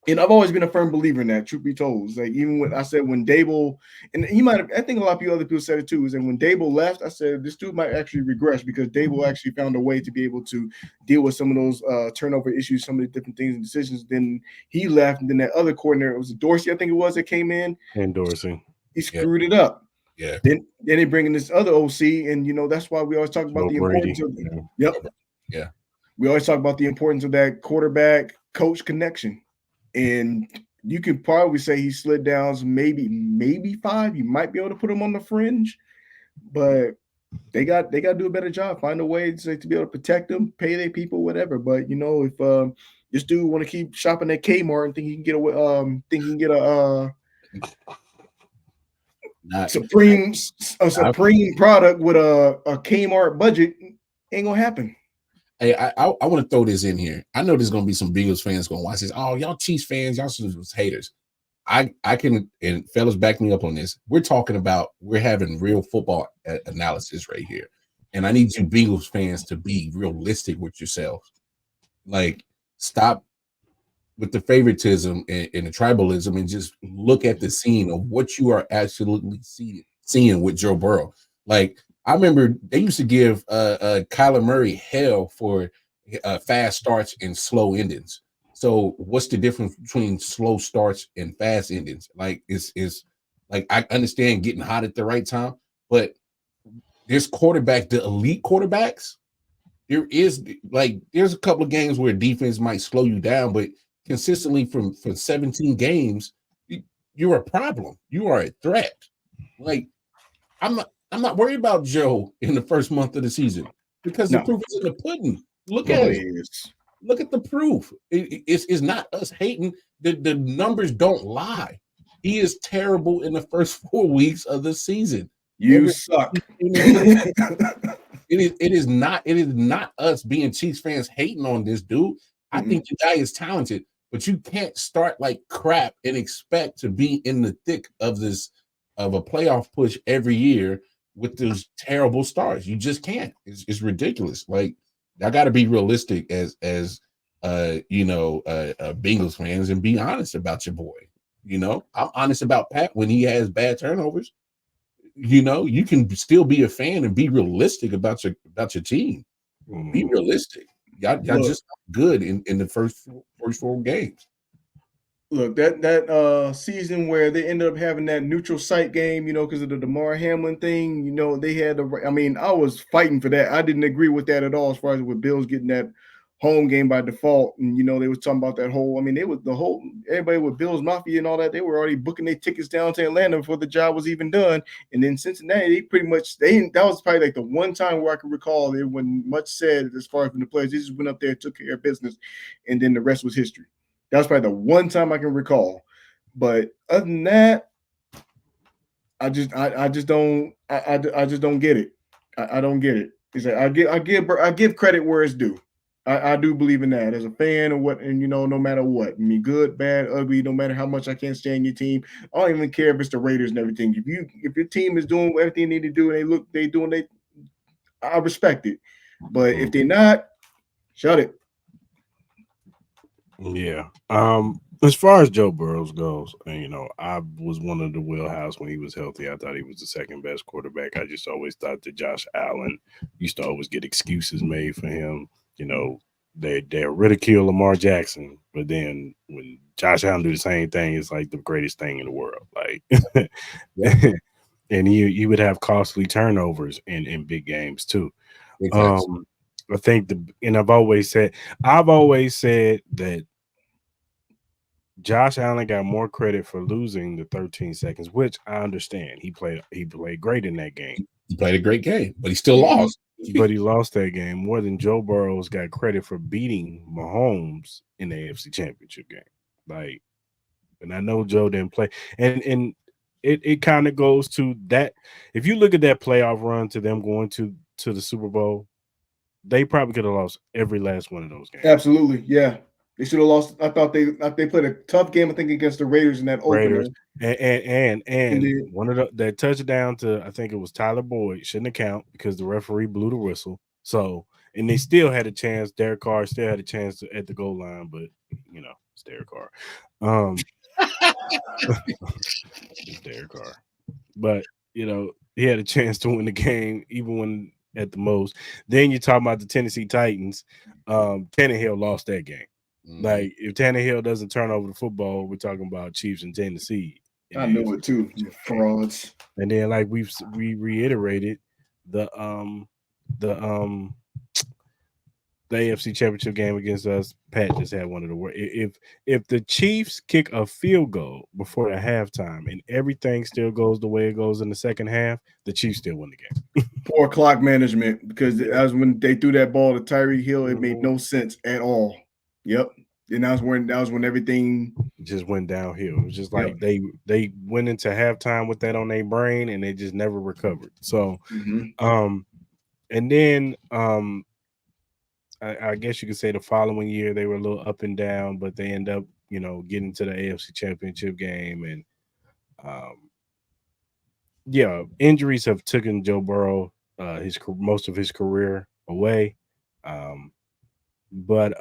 and I've always been a firm believer in that, truth be told. It's like even when I said when Dable, and he might have, I think a lot of other people said it too, is that when Dable left, I said this dude might actually regress because Dable actually found a way to be able to deal with some of those turnover issues, some of the different things and decisions. Then he left, and then that other coordinator, it was Dorsey, I think it was, that came in. And Dorsey. He screwed it up. Yeah. Then they bring in this other OC, and that's why we always talk about the importance of Yeah. We always talk about the importance of that quarterback coach connection. And you could probably say he slid down maybe 5. You might be able to put him on the fringe, but they got to do a better job. Find a way to be able to protect them, pay their people, whatever. But if this dude want to keep shopping at Kmart and think he can get a supreme product with a Kmart budget, ain't gonna happen. Hey, I want to throw this in here. I know there's going to be some Bengals fans going to watch this. Oh, y'all Chiefs fans, y'all was haters. I can, and fellas back me up on this. We're having real football analysis right here. And I need you Bengals fans to be realistic with yourselves. Like, stop with the favoritism and the tribalism, and just look at the scene of what you are absolutely seeing with Joe Burrow. Like, I remember they used to give Kyler Murray hell for fast starts and slow endings. So what's the difference between slow starts and fast endings? Like, is like, I understand getting hot at the right time, but there's the elite quarterbacks. There's a couple of games where defense might slow you down, but consistently for 17 games, you're a problem. You are a threat. Like, I'm not worried about Joe in the first month of the season, because the No, proof is in the pudding. Look no, at it it. is. Look at the proof. It's not us hating. The numbers don't lie. He is terrible in the first 4 weeks of the season. You suck. It is not us being Chiefs fans hating on this dude. I think the guy is talented, but you can't start like crap and expect to be in the thick of a playoff push every year with those terrible starts. You just can't. It's ridiculous. Like, I got to be realistic as Bengals fans, and be honest about your boy. I'm honest about Pat when he has bad turnovers. You can still be a fan and be realistic about your team. Be realistic. Y'all just not good in the first 4 games. Look, that season where they ended up having that neutral site game, because of the Damar Hamlin thing, they had I was fighting for that. I didn't agree with that at all, as far as with Bills getting that home game by default. And they was talking about that whole, they was everybody with Bills Mafia and all that, they were already booking their tickets down to Atlanta before the job was even done. And then Cincinnati, they pretty much that was probably like the one time where I can recall it when much said as far as from the players, they just went up there, took care of business, and then the rest was history. That was probably the one time I can recall. But other than that, I just don't get it. I don't get it. It's like I give credit where it's due. I do believe in that as a fan of what, and no matter what. Good, bad, ugly, no matter how much I can't stand your team. I don't even care if it's the Raiders and everything. If your team is doing everything they need to do and I respect it. But if they're not, shut it. Yeah. As far as Joe Burrows goes, I was one of the wheelhouse when he was healthy. I thought he was the second best quarterback. I just always thought that Josh Allen used to always get excuses made for him. They ridicule Lamar Jackson, but then when Josh Allen do the same thing, it's like the greatest thing in the world. Like, and he would have costly turnovers in big games too. Exactly. I think I've always said that Josh Allen got more credit for losing the 13 seconds, which I understand. He played great in that game. He played a great game, but he still lost. But he lost that game more than Joe Burrow's got credit for beating Mahomes in the AFC Championship game. Like, and I know Joe didn't play, and it kind of goes to that. If you look at that playoff run to them going to the Super Bowl, they probably could have lost every last one of those games. Absolutely, yeah. They should have lost. I thought they played a tough game, I think, against the Raiders in that opener. And one of that touchdown to, I think it was Tyler Boyd, shouldn't account because the referee blew the whistle. So, and they still had a chance. Derek Carr still had a chance at the goal line, but it's Derek Carr. It's Derek Carr. But he had a chance to win the game, even when at the most. Then you talk about the Tennessee Titans. Tannehill lost that game. Like, if Tannehill doesn't turn over the football, we're talking about Chiefs and Tennessee. I know it too, frauds. And then, like we reiterated, the AFC Championship game against us, Pat just had one of the worst. If the Chiefs kick a field goal before the halftime and everything still goes the way it goes in the second half, the Chiefs still win the game. Poor clock management, because as when they threw that ball to Tyreek Hill, it made no sense at all. Yep. And that was when everything just went downhill. It was just like they went into halftime with that on their brain and they just never recovered. So and then I guess you could say the following year they were a little up and down, but they end up, getting to the AFC Championship game. And injuries have taken Joe Burrow most of his career away. But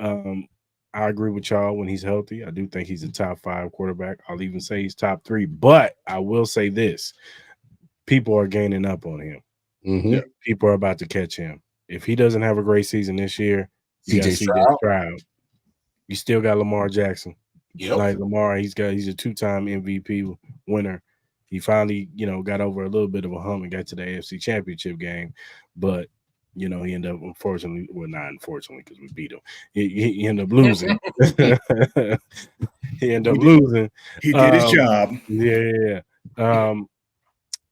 I agree with y'all when he's healthy. I do think he's a top 5 quarterback. I'll even say he's top 3. But I will say this: people are gaining up on him. Mm-hmm. People are about to catch him. If he doesn't have a great season this year, you got CJ CJ Stroud. Stroud. You still got Lamar Jackson. Yep. Like Lamar, he's a 2-time MVP winner. He finally, got over a little bit of a hump and got to the AFC Championship game, but he ended up not unfortunately because we beat him. He ended up losing. He ended up losing. He did his job. Yeah.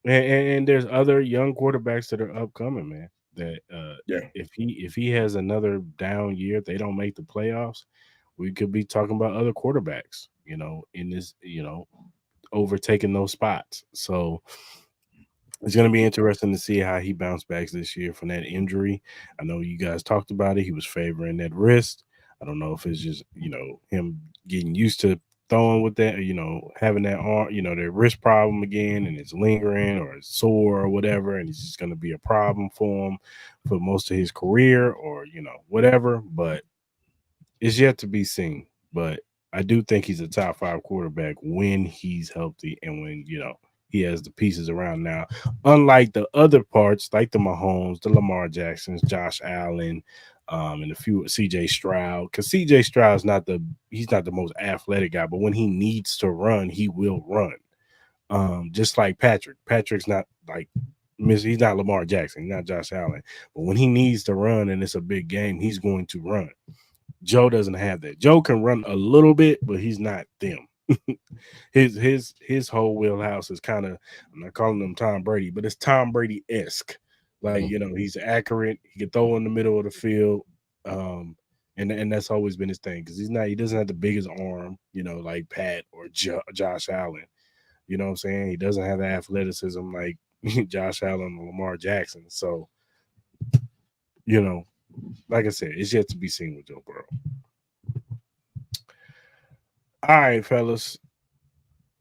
And there's other young quarterbacks that are upcoming, man. That if he has another down year, if they don't make the playoffs, we could be talking about other quarterbacks, in this, overtaking those spots. So it's going to be interesting to see how he bounced back this year from that injury. I know you guys talked about it. He was favoring that wrist. I don't know if it's just, him getting used to throwing with that, having that arm, their wrist problem again, and it's lingering or it's sore or whatever, and it's just going to be a problem for him for most of his career or, whatever. But it's yet to be seen. But I do think he's a top 5 quarterback when he's healthy and when, he has the pieces around now. Unlike the other parts, like the Mahomes, the Lamar Jacksons, Josh Allen, and a few CJ Stroud, because CJ Stroud's he's not the most athletic guy, but when he needs to run, he will run. Just like Patrick. Patrick's not like he's not Lamar Jackson, he's not Josh Allen, but when he needs to run and it's a big game, he's going to run. Joe doesn't have that. Joe can run a little bit, but he's not them. his whole wheelhouse is kind of, I'm not calling him Tom Brady, but it's Tom Brady-esque. Like, he's accurate. He can throw in the middle of the field. And that's always been his thing because he doesn't have the biggest arm, like Pat or Josh Allen. You know what I'm saying? He doesn't have the athleticism like Josh Allen or Lamar Jackson. So, like I said, it's yet to be seen with Joe Burrow. All right, fellas.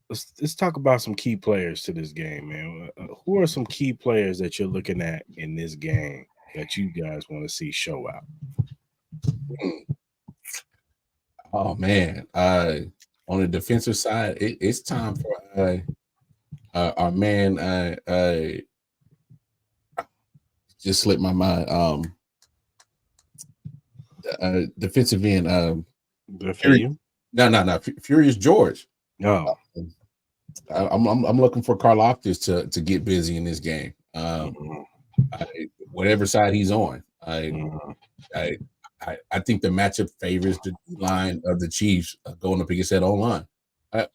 Let's talk about some key players to this game, man. Who are some key players that you're looking at in this game that you guys want to see show out? Oh man, on the defensive side, it's time for our man. Just slipped my mind. Defensive end. Furious George. No, I'm looking for Karlaftis to get busy in this game. Whatever side he's on, I think the matchup favors the line of the Chiefs going up against that O-line.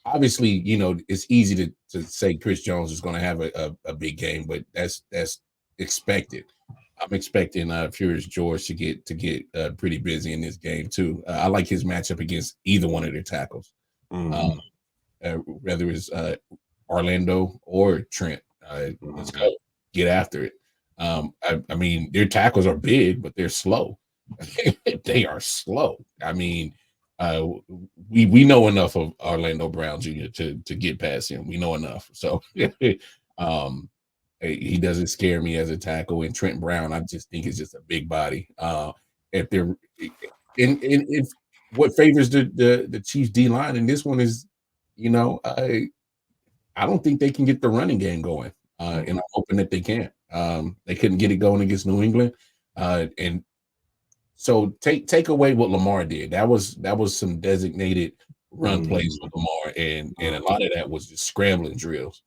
Obviously, it's easy to say Chris Jones is going to have a big game, but that's expected. I'm expecting Furious George to get pretty busy in this game too. I like his matchup against either one of their tackles, whether it's Orlando or Trent. Let's go get after it. I mean, their tackles are big, but they're slow. They are slow. I mean, we know enough of Orlando Brown Jr. to get past him. We know enough. So he doesn't scare me as a tackle. And Trent Brown, I just think is just a big body. If they're if what favors the Chiefs D line, and this one is, I don't think they can get the running game going. And I'm hoping that they can. They couldn't get it going against New England. And so take away what Lamar did. That was some designated run plays with Lamar, and a lot of that was just scrambling drills.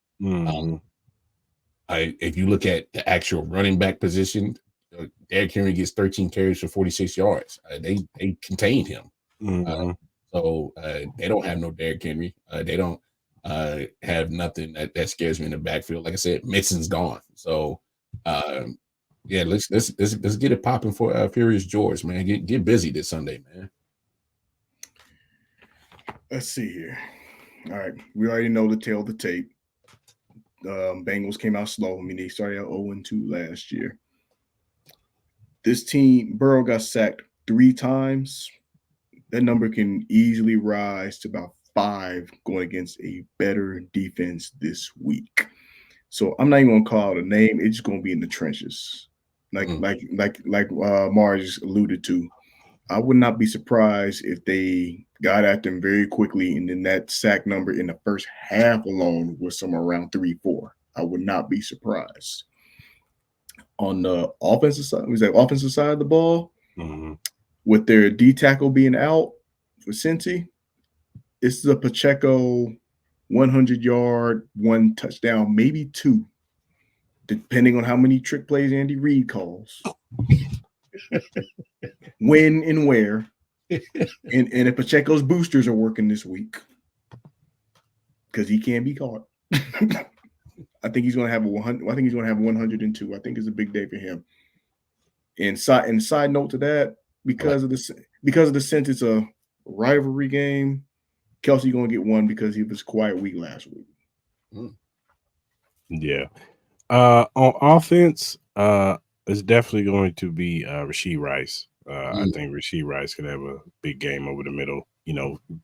If you look at the actual running back position, Derrick Henry gets 13 carries for 46 yards. They contained him. So they don't have no Derrick Henry. They don't have nothing that scares me in the backfield. Like I said, Mixon's gone. So yeah, let's get it popping for Furious George, man. Get busy this Sunday, man. Let's see here. All right, we already know the tail of the tape. Bengals came out slow. I mean, they started out 0-2 last year. This team, Burrow got sacked 3 times. That number can easily rise to about 5 going against a better defense this week. So I'm not even gonna call out a name. It's just gonna be in the trenches, like Mar just alluded to. I would not be surprised if they got at them very quickly, and then that sack number in the first half alone was somewhere around 3-4. I would not be surprised. On the offensive side, offensive side of the ball, with their D tackle being out for Cincy, it's the Pacheco 100-yard, 1 touchdown, maybe 2, depending on how many trick plays Andy Reid calls. When and where, and if Pacheco's boosters are working this week, because he can be caught. I think he's going to have 100. I think he's going to have 102. I think it's a big day for him. And side note to that, because of the sense it's a rivalry game, Kelsey going to get 1 because he was quiet week last week. Yeah. On offense, it's definitely going to be Rashee Rice. I think Rashee Rice could have a big game over the middle,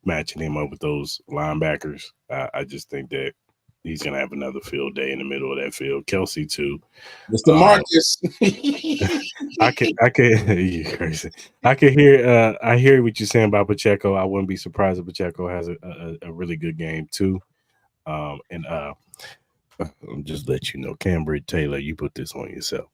matching him up with those linebackers. I just think that he's going to have another field day in the middle of that field. Kelsey, too. Mr. Marcus. I can hear I hear what you're saying about Pacheco. I wouldn't be surprised if Pacheco has a really good game, too. And I'm just let you know, Cambridge Taylor, you put this on yourself.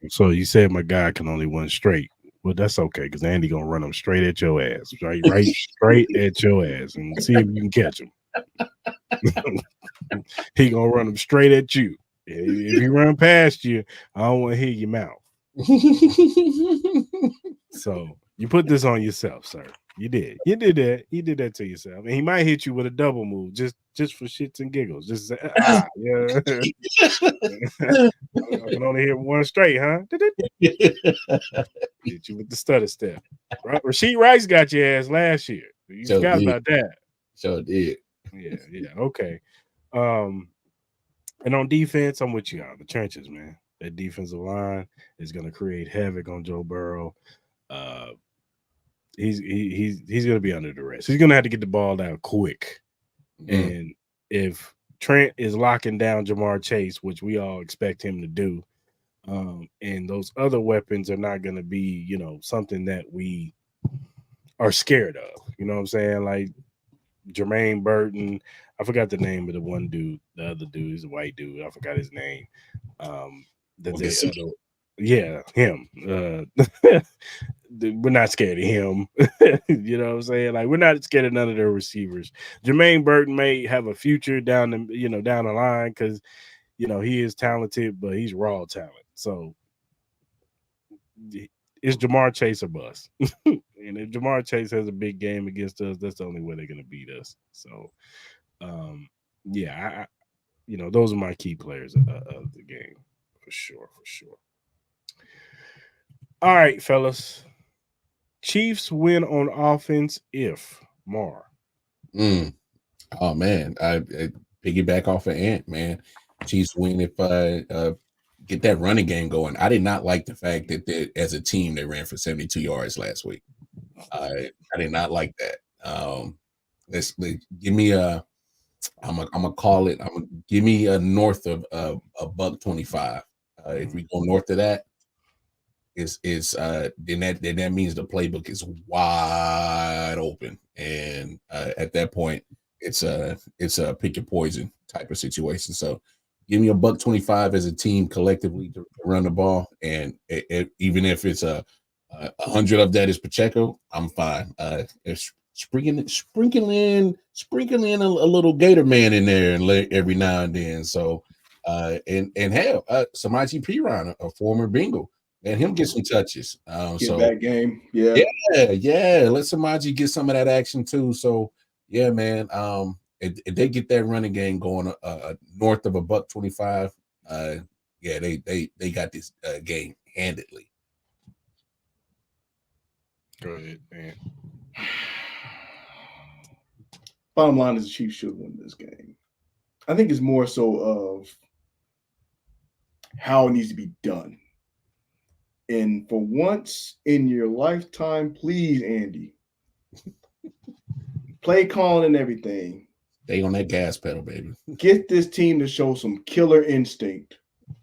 So you said my guy can only run straight. Well, that's okay because Andy gonna run him straight at your ass, right straight at your ass, and see if you can catch him. He gonna run him straight at you. If he run past you, I don't want to hear your mouth. So you put this on yourself, sir. You did that. You did that to yourself, and he might hit you with a double move just for shits and giggles. Just say, yeah. I can only hear one straight, huh? Hit you with the stutter step. Right? Rashee Rice got your ass last year. You forgot about that. Sure did. Yeah. Okay. And on defense, I'm with you on the trenches, man. That defensive line is going to create havoc on Joe Burrow. He's going to be under duress. He's going to have to get the ball out quick. And if Trent is locking down Jamar Chase, which we all expect him to do, and those other weapons are not going to be, something that we are scared of. You know what I'm saying? Like Jermaine Burton. I forgot the name of the one dude. The other dude is a white dude. I forgot his name. Yeah, him. We're not scared of him. You know what I'm saying? Like, we're not scared of none of their receivers. Jermaine Burton may have a future down the line because, he is talented, but he's raw talent. So it's Jamar Chase or bust. And if Jamar Chase has a big game against us, that's the only way they're going to beat us. So, I those are my key players of the game for sure. All right, fellas. Chiefs win on offense if Mar. Oh man, I piggyback off of Ant, man. Chiefs win if get that running game going. I did not like the fact that as a team they ran for 72 yards last week. I did not like that. Let's give me a. I'm gonna call it. Give me a north of a $125. If we go north of that, then that means the playbook is wide open, and at that point, it's a pick your poison type of situation. So, give me a $125 as a team collectively to run the ball, and even if it's 100 of that is Pacheco, I'm fine. It's sprinkle in a little Gator man in there and every now and then. So, and hell, Samaje Perine, a former Bengal. And him get some touches. Get that game. Yeah. Let Samaje get some of that action too. So yeah, man. If they get that running game going north of a $125, they got this game handedly. Go ahead, man. Bottom line is the Chiefs should win this game. I think it's more so of how it needs to be done. And for once in your lifetime, please, Andy, play calling and everything. Stay on that gas pedal, baby. Get this team to show some killer instinct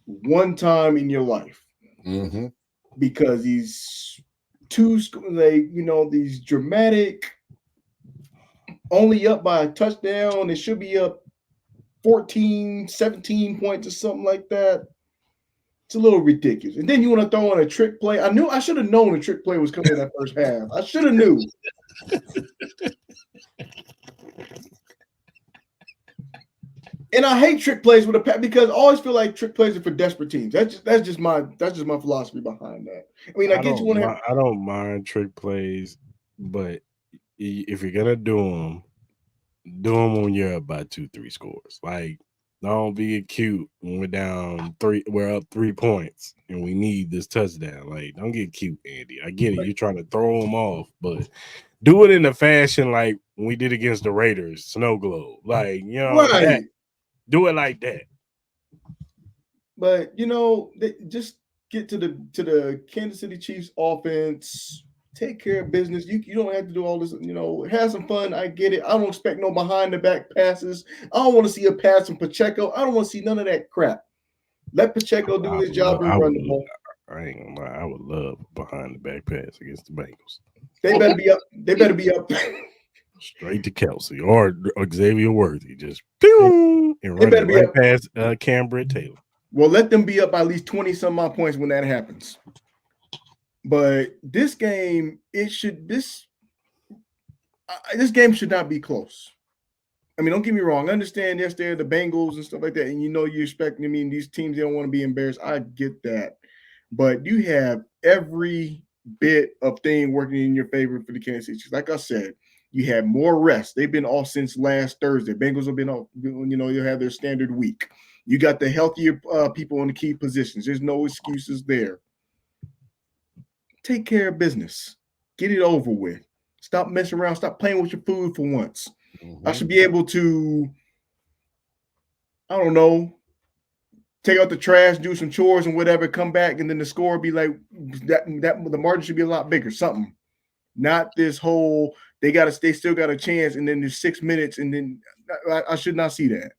one time in your life. Mm-hmm. because these these dramatic, only up by a touchdown. It should be up 14, 17 points or something like that. It's a little ridiculous. And then you want to throw in a trick play. I should have known a trick play was coming in that first half. I should have knew. And I hate trick plays with a pass because I always feel like trick plays are for desperate teams. That's just my philosophy behind that. I mean, I don't mind trick plays, but if you're gonna do them when you're up by 2-3 scores. Like, don't be cute when we're up 3 points and we need this touchdown. Like, don't get cute, Andy. I get it. You're trying to throw them off, but do it in a fashion like we did against the Raiders, snow globe. Like, right. Do it like that. But just get to the Kansas City Chiefs offense. Take care of business. You don't have to do all this. Have some fun. I get it. I don't expect no behind the back passes. I don't want to see a pass from Pacheco. I don't want to see none of that crap. Let Pacheco do his job and run the ball. I ain't gonna lie. I would love behind the back pass against the Bengals. They better be up. They better be up. Straight to Kelsey or Xavier Worthy. Just pew, and run it right past Cam Britt-Taylor. Well, let them be up by at least 20 some odd points when that happens. But this game, this game should not be close. I mean, don't get me wrong. I understand, yes, they're the Bengals and stuff like that, and you expect. I mean, these teams, they don't want to be embarrassed. I get that, but you have every bit of thing working in your favor for the Kansas City Chiefs. Like I said, you have more rest. They've been off since last Thursday. Bengals have been off. You'll have their standard week. You got the healthier people in the key positions. There's no excuses there. Take care of business. Get it over with. Stop messing around. Stop playing with your food for once. Mm-hmm. I should be able to, I don't know, take out the trash, do some chores and whatever, come back, and then the score be like that the margin should be a lot bigger. Something. Not this whole they still got a chance, and then there's 6 minutes, and then I should not see that.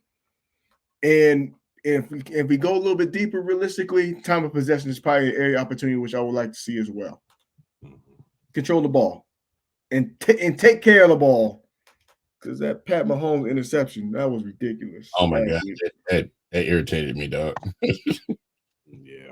And if we go a little bit deeper, realistically, time of possession is probably an area opportunity which I would like to see as well. Control the ball and take care of the ball, because that Pat Mahomes interception, that was ridiculous. Oh my god, that irritated me, dog. Yeah.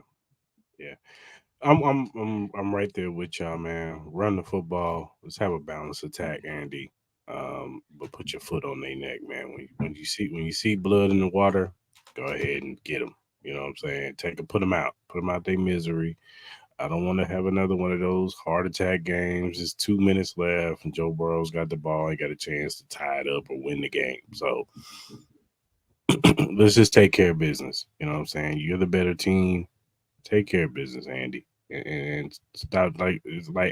I'm right there with y'all, man. Run the football. Let's have a balanced attack, Andy. But put your foot on their neck, man. When you see blood in the water, go ahead and get them. You know what I'm saying? Put them out their misery. I don't want to have another one of those heart attack games. There's 2 minutes left, and Joe Burrow's got the ball and got a chance to tie it up or win the game. So let's just take care of business. You know what I'm saying? You're the better team. Take care of business, Andy. And stop, like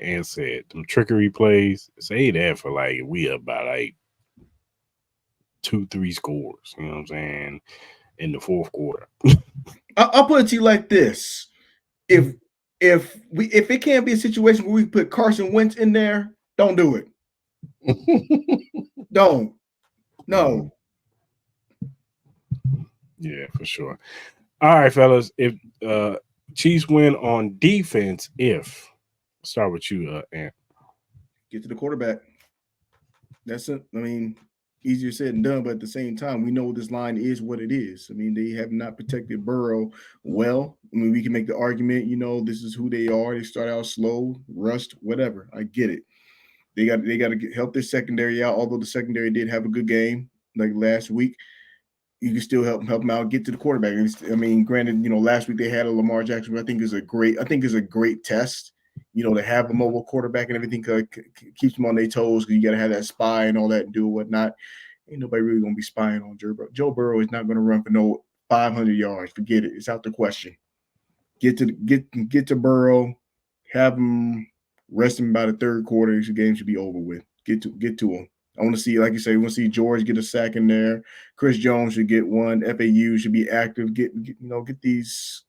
Ann said, them trickery plays, say that for like we up by like 2-3 scores. You know what I'm saying? In the fourth quarter. I'll put it to you like this: if it can't be a situation where we put Carson Wentz in there, don't do it. Don't. No. Yeah, for sure. All right, fellas. If Chiefs win on defense, start with you, Ant. Get to the quarterback. That's it. I mean, easier said than done, but at the same time, we know this line is what it is. I mean, they have not protected Burrow well. I mean, we can make the argument, this is who they are. They start out slow, rushed, whatever. I get it. They got to help their secondary out, although the secondary did have a good game like last week. You can still help them out, get to the quarterback. I mean, granted, last week they had a Lamar Jackson, but I think is a great test. To have a mobile quarterback and everything keeps them on their toes, because you got to have that spy and all that and do whatnot. Ain't nobody really going to be spying on Joe Burrow. Joe Burrow is not going to run for no 500 yards. Forget it. It's out the question. Get to Burrow, have him, rest him by the third quarter. The game should be over with. Get to him. I want to see, like you say, we want to see George get a sack in there. Chris Jones should get one. FAU should be active. Get these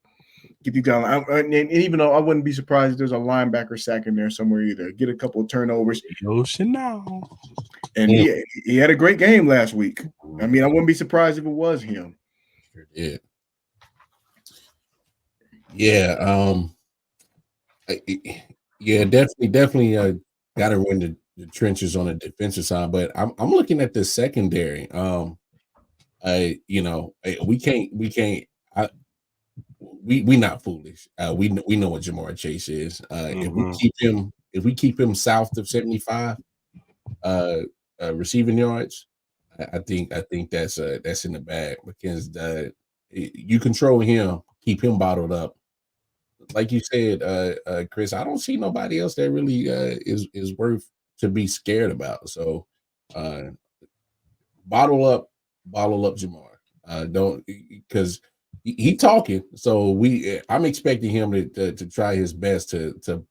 guys. And even though I wouldn't be surprised if there's a linebacker sack in there somewhere either. Get a couple of turnovers. And he had a great game last week. I mean, I wouldn't be surprised if it was him. Sure did. Yeah. Yeah, definitely. Got to run the trenches on the defensive side, but I'm looking at the secondary. We can't. We not foolish. We know what Jamar Chase is. If we keep him south of 75 receiving yards, I think that's in the bag because you control him, keep him bottled up. Like you said, Chris, I don't see nobody else that really is worth to be scared about. So bottle up Jamar. Don't because he talking. So I'm expecting him to try his best to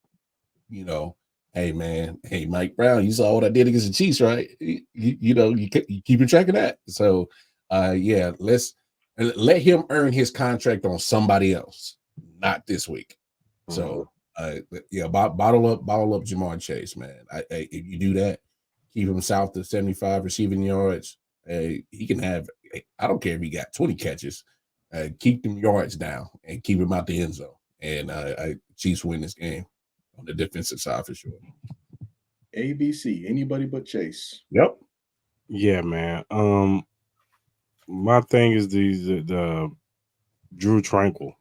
hey man, hey Mike Brown, you saw what I did against the Chiefs, right? You keeping track of that. So yeah, let's let him earn his contract on somebody else, not this week. So yeah, bottle up Jamar Chase, man. If you do that, keep him south of 75 receiving yards. He can have. I don't care if he got 20 catches. Keep them yards down and keep him out the end zone. And Chiefs win this game on the defensive side for sure. ABC, anybody but Chase. Yep. Yeah, man. My thing is the Drew Tranquil.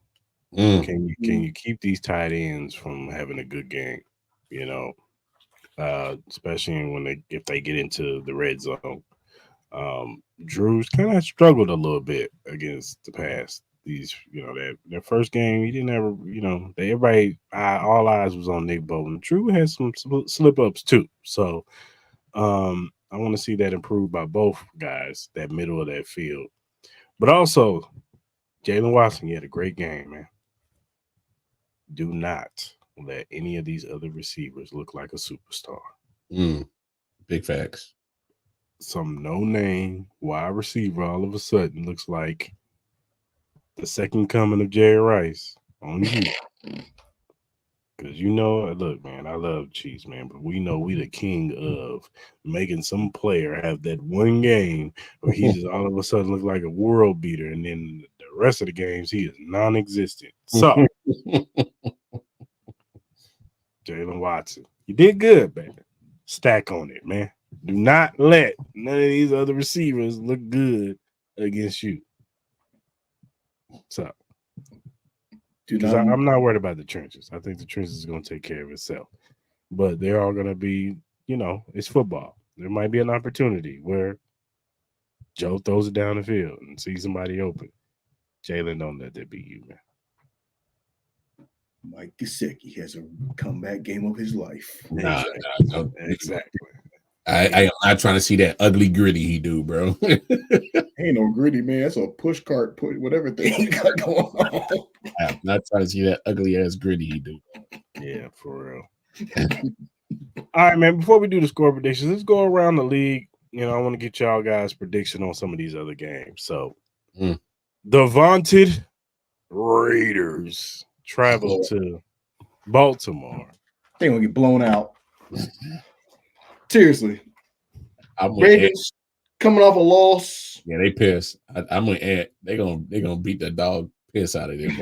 Can you keep these tight ends from having a good game? You know, especially if they get into the red zone. Drew's kind of struggled a little bit against the pass. Their first game, he didn't ever, all eyes was on Nick Bolton. Drew has some slip ups too. So, I want to see that improved by both guys, that middle of that field. But also, Jalen Watson, he had a great game, man. Do not let any of these other receivers look like a superstar. Big facts. Some no-name wide receiver all of a sudden looks like the second coming of Jerry Rice on you. Because look, man, I love Chiefs, man, but we know we the king of making some player have that one game where he just all of a sudden look like a world beater, and then the rest of the games he is non-existent. So, Jalen Watson, you did good, baby. Stack on it, man. Do not let none of these other receivers look good against you. So, because I'm not worried about the trenches. I think the trenches is going to take care of itself. But they're all going to be, it's football. There might be an opportunity where Joe throws it down the field and sees somebody open. Jalen, don't let that be you, man. Mike Gesicki has a comeback game of his life. Nah, exactly. I am not trying to see that ugly gritty he do, bro. Ain't no gritty, man. That's a push cart, whatever thing he got going on. I'm not trying to see that ugly ass gritty he do. Yeah, for real. All right, man. Before we do the score predictions, let's go around the league. I want to get y'all guys' prediction on some of these other games. So, the vaunted Raiders travel to Baltimore. They gonna get blown out. Seriously, Ravens coming off a loss. Yeah, they pissed. I'm gonna add. They gonna beat the dog piss out of them,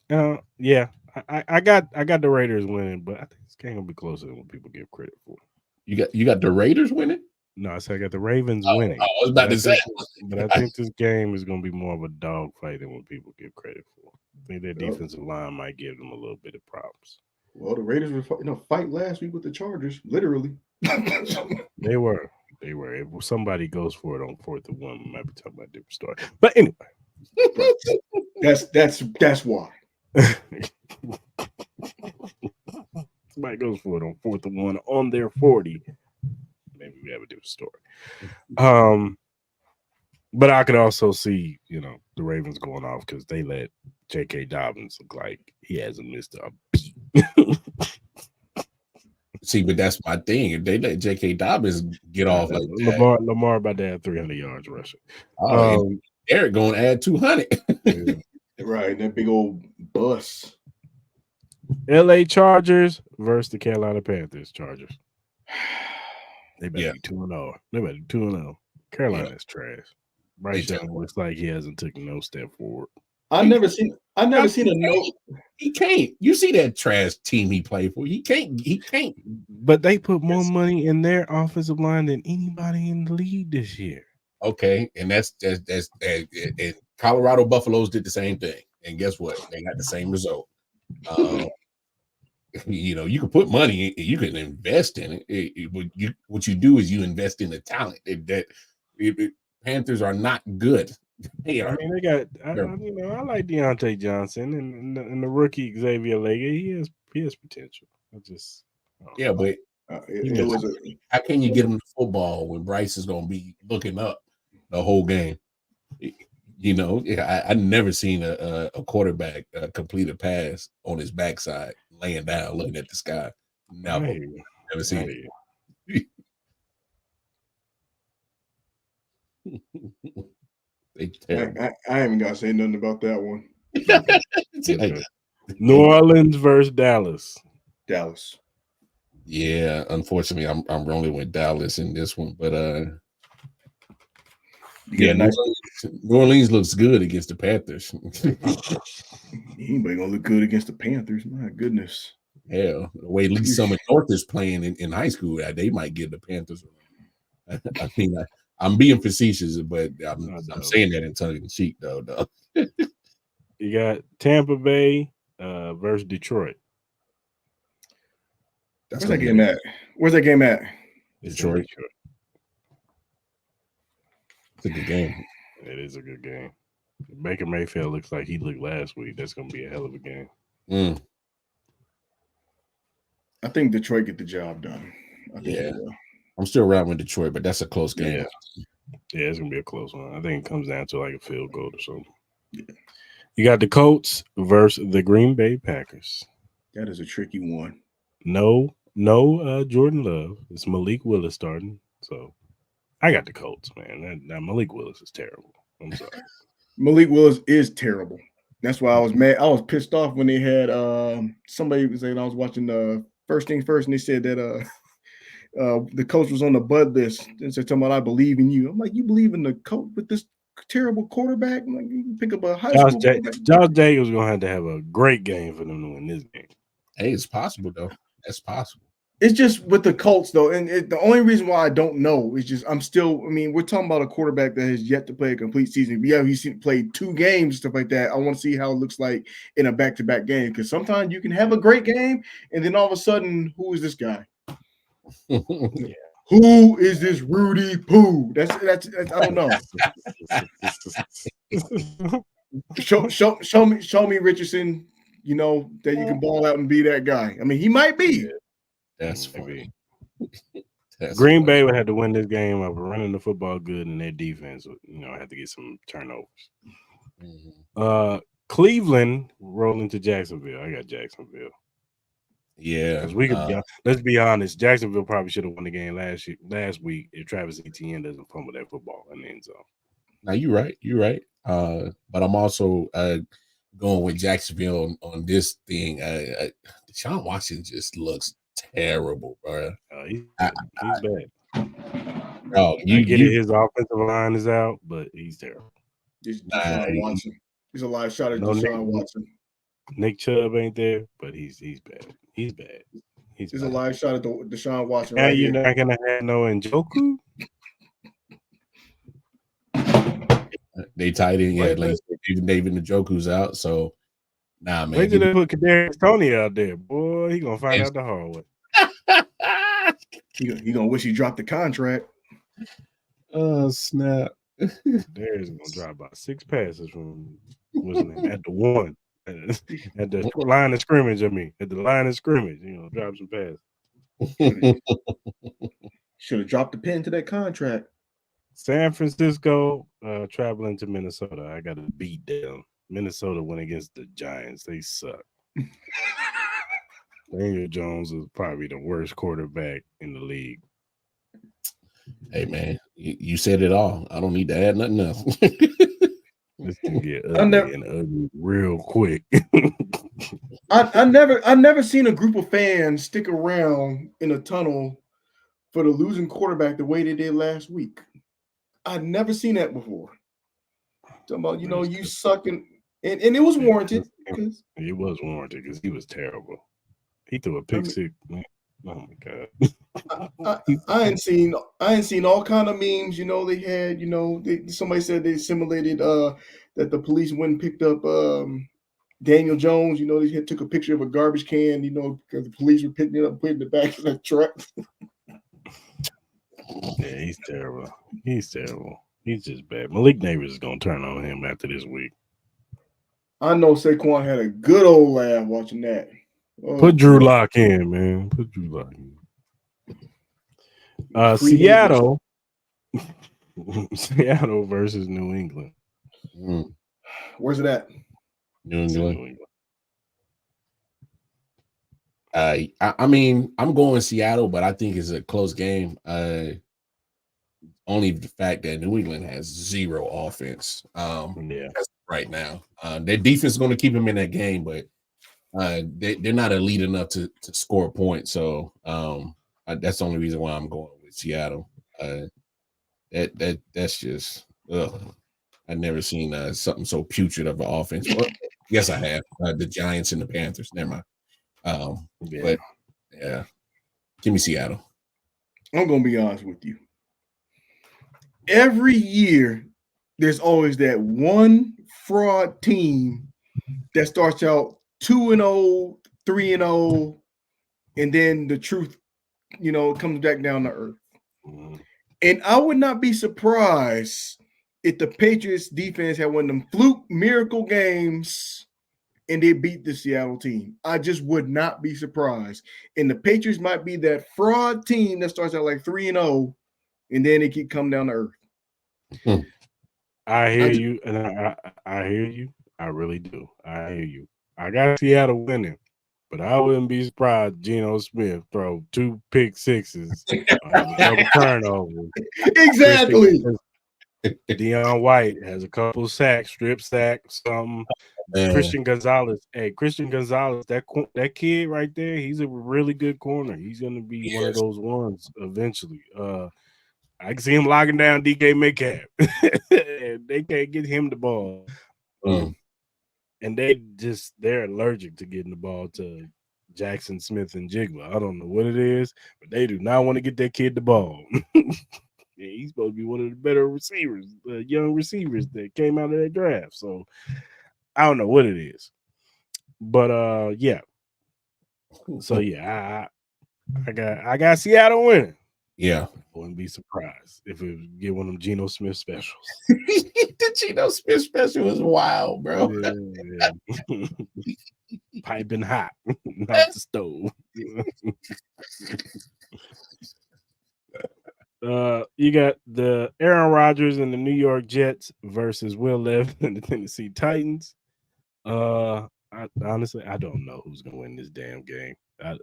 bro. Yeah, I got the Raiders winning, but I think this game gonna be closer than what people give credit for. You got the Raiders winning? No, I said I got the Ravens winning. I was about to say, but I think this game is gonna be more of a dog fight than what people give credit for. I think their defensive line might give them a little bit of problems. Well, the Raiders were fight last week with the Chargers, literally. They were. If somebody goes for it on 4th and 1, we might be talking about a different story. But anyway, that's why. Somebody goes for it on 4th and 1 on their 40. Maybe we have a different story. But I could also see, the Ravens going off because they let J.K. Dobbins look like he hasn't missed a beat. See, but that's my thing. If they let J.K. Dobbins get off like that, Lamar about to have 300 yards rushing. Eric going to add 200. Yeah. Right, that big old bus. L.A. Chargers versus the Carolina Panthers. Chargers. They better be 2-0. They better be 2-0. Carolina's trash. Bryce Young looks like he hasn't taken no step forward. I never seen a note. He can't. You see that trash team he played for? He can't. But they put more money in their offensive line than anybody in the league this year. Okay, and that's and Colorado Buffaloes did the same thing, and guess what? They got the same result. You can put money, you can invest in it. What you do is you invest in the talent. Panthers are not good. They are. I mean, they got. I like Deontay Johnson and the rookie Xavier Leggett. He has potential. But how can you get him the football when Bryce is going to be looking up the whole game? I never seen a quarterback complete a pass on his backside, laying down, looking at the sky. Never seen it. I haven't got to say nothing about that one. New Orleans versus Dallas. Dallas. Yeah, unfortunately, I'm rolling with Dallas in this one, but New Orleans looks good against the Panthers. Anybody gonna look good against the Panthers? My goodness. Hell, the way Lee Summit North is playing in high school, they might give the Panthers. I mean, I'm being facetious, but I'm saying that in tongue in cheek, though. You got Tampa Bay versus Detroit. Where's that game at? Detroit. It's a good game. It is a good game. Baker Mayfield looks like he looked last week. That's going to be a hell of a game. I think Detroit get the job done. I'm still around with Detroit, but that's a close game. Yeah, it's going to be a close one. I think it comes down to like a field goal or something. Yeah. You got the Colts versus the Green Bay Packers. That is a tricky one. No Jordan Love. It's Malik Willis starting. So I got the Colts, man. That Malik Willis is terrible. I'm sorry. Malik Willis is terrible. That's why I was mad. I was pissed off when they had somebody was saying I was watching First Things First, and they said that the coach was on the bud list and said, "Talking about I believe in you." I'm like, "You believe in the coach with this terrible quarterback? I'm like, you can pick up a high school quarterback." Josh Jacobs going to have a great game for them to win this game. Hey, it's possible though. That's possible. It's just with the Colts, though, and the only reason why I don't know is just we're talking about a quarterback that has yet to play a complete season. He's played 2 games, stuff like that. I want to see how it looks like in a back-to-back game, because sometimes you can have a great game, and then all of a sudden, who is this guy? Who is this Rudy Poo? That's I don't know. show me Richardson, that you can ball out and be that guy. I mean, he might be. That's funny. Green Bay would have to win this game of running the football good, and their defense would, have to get some turnovers. Mm-hmm. Cleveland rolling to Jacksonville. I got Jacksonville. Yeah, let's be honest. Jacksonville probably should have won the game last week if Travis Etienne doesn't fumble that football in the end zone. Now you're right. But I'm also going with Jacksonville on this thing. Deshaun Watson just looks terrible, bro. He's bad. Oh, his offensive line is out, but he's terrible. Deshaun Watson. He's a live shot at Deshaun Watson. Nick Chubb ain't there, but he's bad. He's bad. He's a live shot at Deshaun Watson. Now you're not gonna have no Njoku. They tied in, like David Njoku's out, so man. Wait till they put Kadarius Toney out there, boy. He gonna find out the hard way. He gonna wish he dropped the contract. Oh snap! Kadarius gonna drop about 6 passes from at the one. At the line of scrimmage, at the line of scrimmage, drop some passes. Should have dropped the pen to that contract. San Francisco traveling to Minnesota. I got to beat them. Minnesota went against the Giants. They suck. Daniel Jones is probably the worst quarterback in the league. Hey, man, you said it all. I don't need to add nothing else. This can get ugly real quick. I never seen a group of fans stick around in a tunnel for the losing quarterback the way they did last week. I've never seen that before. Talking about, you suck and and it was warranted. It was warranted because he was terrible. He threw a pick six. Man. Oh my god! I ain't seen all kind of memes. They had. Somebody said they simulated that the police went and picked up Daniel Jones. They took a picture of a garbage can. Because the police were picking it up, putting it back in the truck. Yeah, he's terrible. He's terrible. He's just bad. Malik Neighbors is gonna turn on him after this week. I know Saquon had a good old laugh watching that. Put Drew Lock in, man. Put Drew Lock in. Seattle. Seattle versus New England. Where's it at? New England. I mean, I'm going Seattle, but I think it's a close game. Only the fact that New England has zero offense. Right now, their defense is going to keep them in that game, but they're not elite enough to score a point. So that's the only reason why I'm going with Seattle. That's just I've never seen something so putrid of an offense. Well, yes, I have. The Giants and the Panthers. Never mind. But yeah, give me Seattle. I'm gonna be honest with you. Every year, there's always that one fraud team that starts out 2-0, 3-0, and then the truth, comes back down to earth. And I would not be surprised if the Patriots defense had one of them fluke miracle games and they beat the Seattle team. I just would not be surprised. And the Patriots might be that fraud team that starts out like 3-0, and then they keep coming down to earth. I hear you, and I hear you. I really do. I hear you. I got Seattle winning, but I wouldn't be surprised Geno Smith throw 2 pick sixes, a couple turnovers. Exactly. Deion White has a couple sacks, strip sacks, something. Christian Gonzalez, that kid right there, he's a really good corner. He's going to be one of those ones eventually. I can see him locking down DK Metcalf. And they can't get him the ball. And they're allergic to getting the ball to Jackson Smith and Jigba. I don't know what it is, but they do not want to get that kid the ball. Yeah, he's supposed to be one of the better receivers, young receivers that came out of that draft. So I don't know what it is. But yeah. So yeah, I got Seattle winning. Yeah. I wouldn't be surprised if it get one of them Geno Smith specials. The Geno Smith special was wild, bro. Yeah. Piping hot, not the stove. You got the Aaron Rodgers and the New York Jets versus Will Levis and the Tennessee Titans. Honestly, I don't know who's gonna win this damn game. I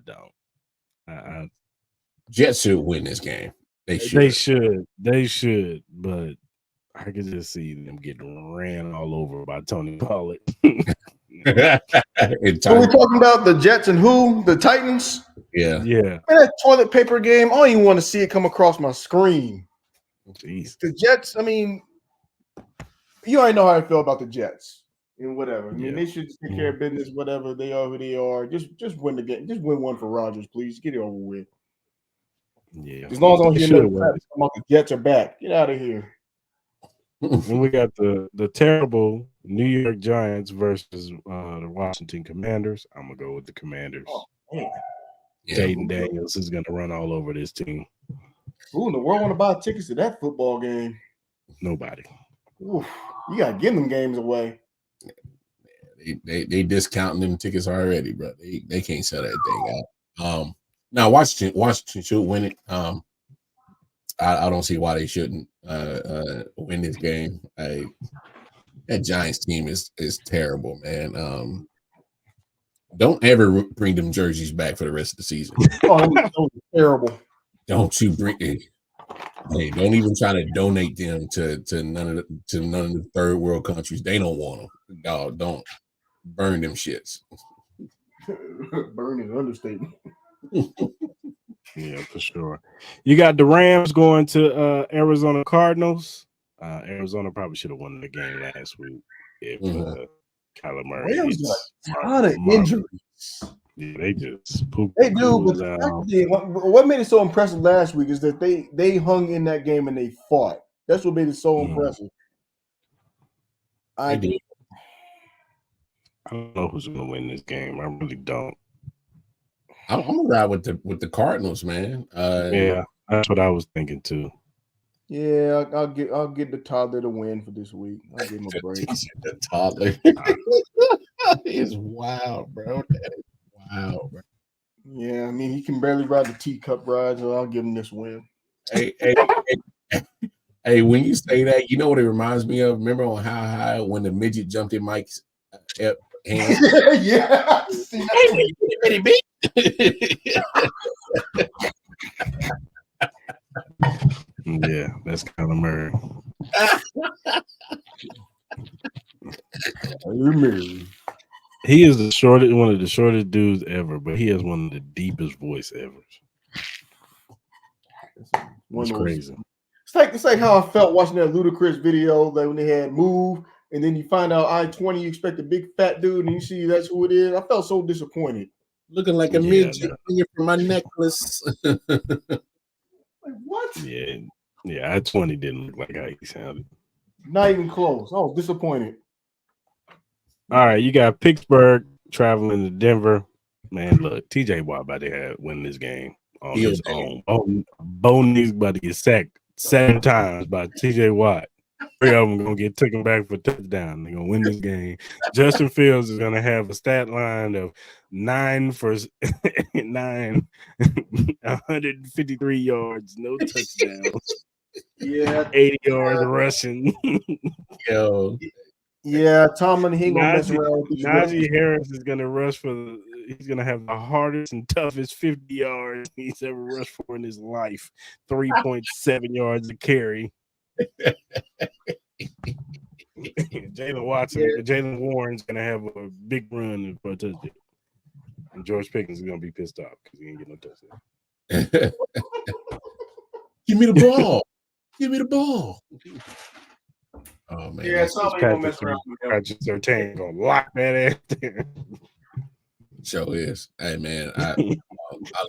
don't. Jets should win this game. They should, but I could just see them getting ran all over by Tony Pollard. So we're talking about the Jets and who? The Titans? Yeah. Man, that toilet paper game, I don't even want to see it come across my screen. Jeez. The Jets, I mean, you already know how I feel about the Jets and whatever. I mean, they should take care of business, whatever they are, who they are. Just win the game. Just win one for Rodgers, please. Get it over with. Yeah. As long as I don't hear the Jets are back. Get out of here. And we got the terrible New York Giants versus the Washington Commanders. I'm gonna go with the Commanders. Oh, man. Jaden Daniels is gonna run all over this team. Who in the world want to buy tickets to that football game? Nobody. Oof, you gotta give them games away. They discounting them tickets already, bro. They can't sell that thing out. Now Washington should win it. I don't see why they shouldn't win this game. That Giants team is terrible, man. Don't ever bring them jerseys back for the rest of the season. Oh, that was terrible. Don't you bring it? Hey, don't even try to donate them to none of the third world countries. They don't want them. Dog, don't burn them shits. Burn is an understatement. Yeah, for sure. You got the Rams going to Arizona Cardinals. Arizona probably should have won the game last week. if Kyler Murray Rams hits. got a ton of injuries. Yeah, they just poop. They do, but the fact that what made it so impressive last week is that they hung in that game and they fought. That's what made it so impressive. They did. I don't know who's gonna win this game. I really don't. I'm gonna ride with the Cardinals, man. Yeah, that's what I was thinking too. Yeah, I'll get the toddler to win for this week. I'll give him a break. The toddler is wild, bro. That is wild, bro. Yeah, I mean he can barely ride the teacup ride, so I'll give him this win. Hey, when you say that, you know what it reminds me of? Remember on How High when the midget jumped in Mike's hand? Yeah. Hey, ready, big? Yeah, that's Kyler Murray. He is one of the shortest dudes ever, but he has one of the deepest voice ever. It's crazy. It's like how I felt watching that Ludacris video, like when they had Move, and then you find out I-20, you expect a big fat dude, and you see that's who it is. I felt so disappointed. Looking like a midget for my necklace. Like what? Yeah, I-20 didn't look like how he sounded. Not even close. I was disappointed. All right, you got Pittsburgh traveling to Denver. Man, look, TJ Watt about to win this game on his own. Bo Nix about to get sacked 7 times by TJ Watt. 3 of them gonna get taken back for touchdown. They're gonna win this game. Justin Fields is gonna have a stat line of 9 for 9, 153 yards, no touchdowns. Yeah, 80 yards rushing. Yo. Yeah, Tomlin, he ain't gonna mess around with Najee Harris is gonna rush he's gonna have the hardest and toughest 50 yards he's ever rushed for in his life. 3.7 yards a carry. Jalen Warren's gonna have a big run for a touchdown. And George Pickens is gonna be pissed off because he ain't getting no touchdown. Give me the ball. Give me the ball. Oh man. Yeah, somebody gonna mess around with him. Patrick Surtain gonna lock that ass there. Sure is. Hey man, I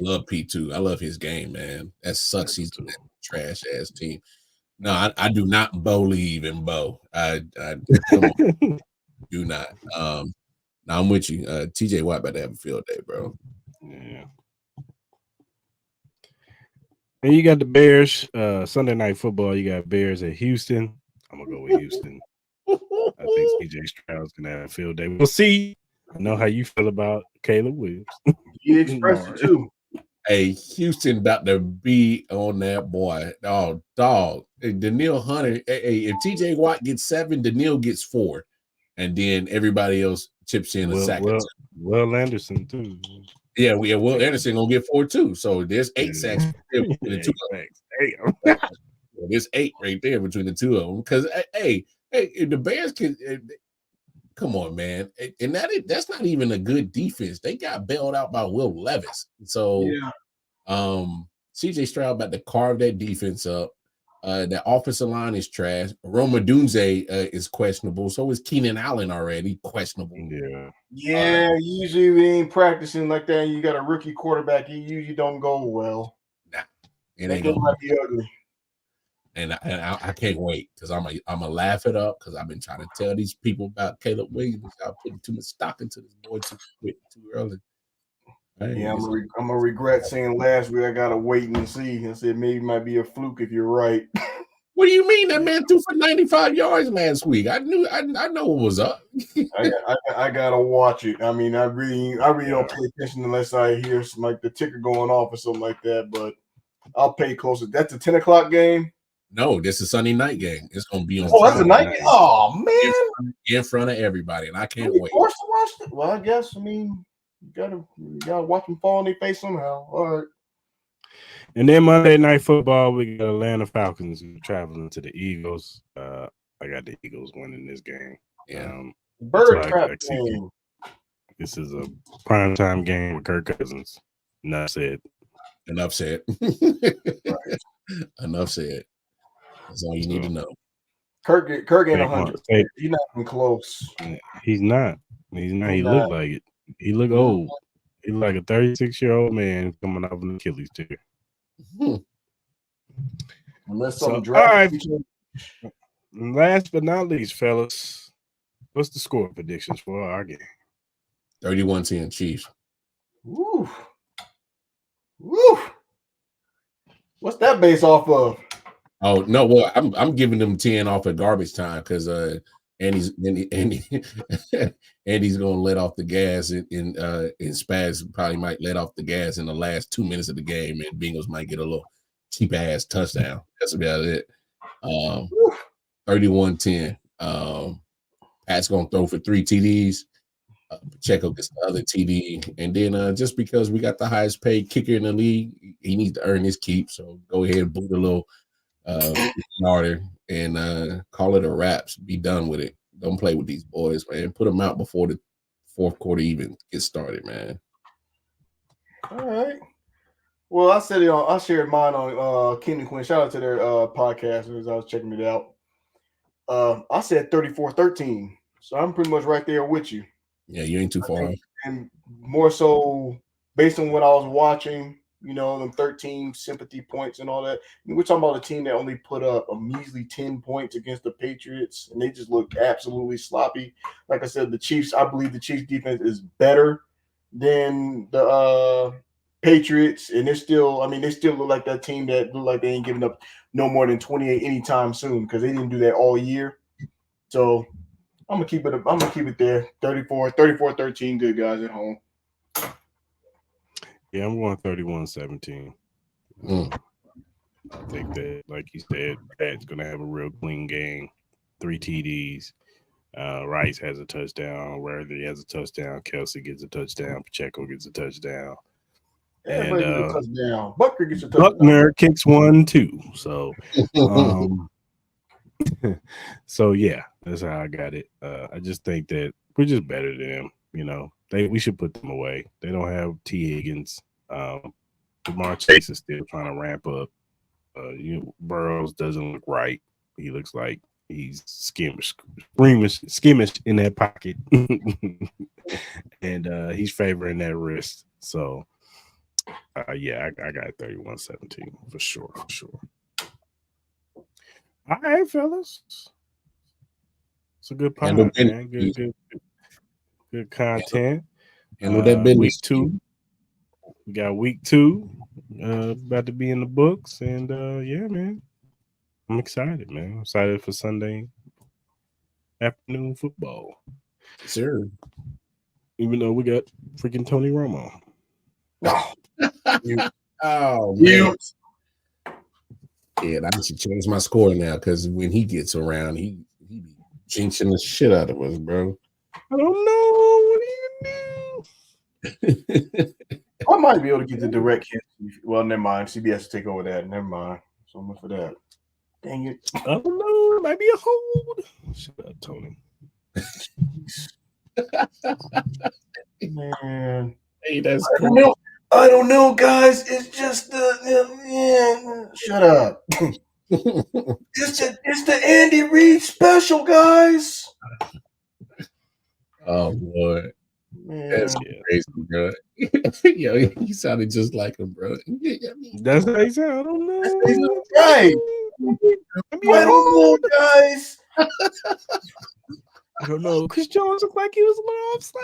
love P2. I love his game, man. That sucks. He's a trash ass team. No, I do not believe in Bo. I do not. Now I'm with you. TJ Watt about to have a field day, bro. Yeah. And you got the Bears. Sunday night football. You got Bears at Houston. I'm gonna go with Houston. I think CJ Stroud's gonna have a field day. We'll see. I know how you feel about Caleb Williams. He expressed it too. Hey, Houston about to be on that boy. Oh, dog. Hey, Daniil Hunter. Hey, if TJ Watt gets 7, Daniil gets 4. And then everybody else chips in a second. Will Anderson, too. Yeah, Will Anderson gonna get 4 too. So there's 8 sacks between the two of them. There's 8 right there between the two of them. Because hey, the Bears can come on, man. And that's not even a good defense. They got bailed out by Will Levis. So CJ Stroud about to carve that defense up. The offensive line is trash. Roma Dunze is questionable. So is Keenan Allen already questionable. Yeah. Usually we ain't practicing like that. You got a rookie quarterback. He usually don't go well. Nah, it ain't gonna be ugly. And I can't wait because I'm gonna laugh it up because I've been trying to tell these people about Caleb Williams. Y'all putting too much stock into this boy too early. Right? Yeah, I'm gonna regret saying last week I gotta wait and see. I said maybe it might be a fluke if you're right. What do you mean that man threw for 95 yards last week? I know what was up. I gotta watch it. I mean, I really don't pay attention unless I hear some, like the ticker going off or something like that. But I'll pay closer. That's a 10 o'clock game. No, this is a Sunday night game. It's gonna be on. Oh, that's a night game. Oh man, in front of everybody, and I can't wait. Forced to watch it? Well, I guess. I mean, you gotta watch them fall on their face somehow. All right. And then Monday Night Football, we got Atlanta Falcons traveling to the Eagles. I got the Eagles winning this game. Yeah. Bird trap game. This is a primetime game with Kirk Cousins. Enough said. Enough said. Enough said. That's all you need to know. Kirk ain't Saquon. 100. He's not even close. He's not. He's not. He looked like it. He look old. He look like a 36-year-old man coming off an Achilles tear. Unless So, something all right. drastic. Last but not least, fellas, what's the score predictions for our game? 31-10 Chiefs. Woo. Woo. What's that based off of? Oh no, well, I'm giving them 10 off at garbage time because Andy's gonna let off the gas and Spaz probably might let off the gas in the last 2 minutes of the game, and Bengals might get a little cheap ass touchdown. That's about it. 31-10. Pat's gonna throw for 3 TDs. Pacheco gets the other TD, and then just because we got the highest paid kicker in the league, he needs to earn his keep. So go ahead and boot a little harder and call it a wraps. Be done with it. Don't play with these boys, man. Put them out before the fourth quarter even gets started, man. All right. Well, I said it on. I shared mine on King and Quinn. Shout out to their podcast as I was checking it out. I said 34-13, so I'm pretty much right there with you. Yeah, you ain't too far. And more so based on what I was watching, them 13 sympathy points and all that. We're talking about a team that only put up a measly 10 points against the Patriots, and they just look absolutely sloppy. Like I said, I believe the Chiefs defense is better than the Patriots, and they still look like that team that look like they ain't giving up no more than 28 anytime soon because they didn't do that all year. So I'm gonna keep it there. 34-13, good guys at home. Yeah, I'm going 31-17. I think that, like you said, Pat's gonna have a real clean game. 3 TDs. Rice has a touchdown. Worthy has a touchdown. Kelsey gets a touchdown. Pacheco gets a touchdown. Everybody gets a touchdown. Buckner gets a touchdown. Buckner kicks 1 too. So, so yeah, that's how I got it. I just think that we're just better than them. We should put them away. They don't have T. Higgins. Jamar Chase is still trying to ramp up. Burrows doesn't look right. He looks like he's skimmish in that pocket, and he's favoring that wrist. So, yeah, I got 31-17 for sure. All right, fellas. It's a good pod, man. Good content. Week 2. We got week 2 about to be in the books, and yeah, man, I'm excited, man. I'm excited for Sunday afternoon football. Sure. Even though we got freaking Tony Romo. Oh, man. Yeah, I should change my score now because when he gets around, he be jinxing the shit out of us, bro. I don't know. What do you do? I might be able to get the direct hit. Well, never mind. CBS will take over that. Never mind. So much for that. Dang it. I don't know. It might be a hold. Shut up, Tony. Man. Hey, that's cool. I don't know, guys. It's just shut up. It's the Andy Reid special, guys. Oh boy. Man. That's crazy, bro. Yo, he sounded just like him, bro. That's how he sound. I don't know. Right. I don't know, guys. I don't know. Chris Jones looked like he was a little offside.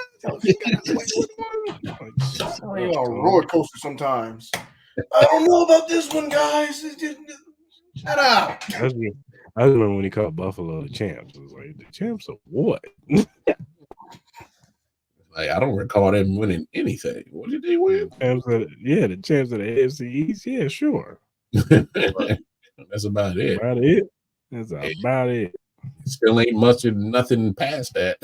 I mean, a roller coaster sometimes. I don't know about this one, guys. Shut up. I remember when he called Buffalo the champs. I was like, the champs of what? Like, I don't recall them winning anything. What did they win? The champs of the AFC East. Yeah, sure. That's about it. That's about it. Still ain't much of nothing past that.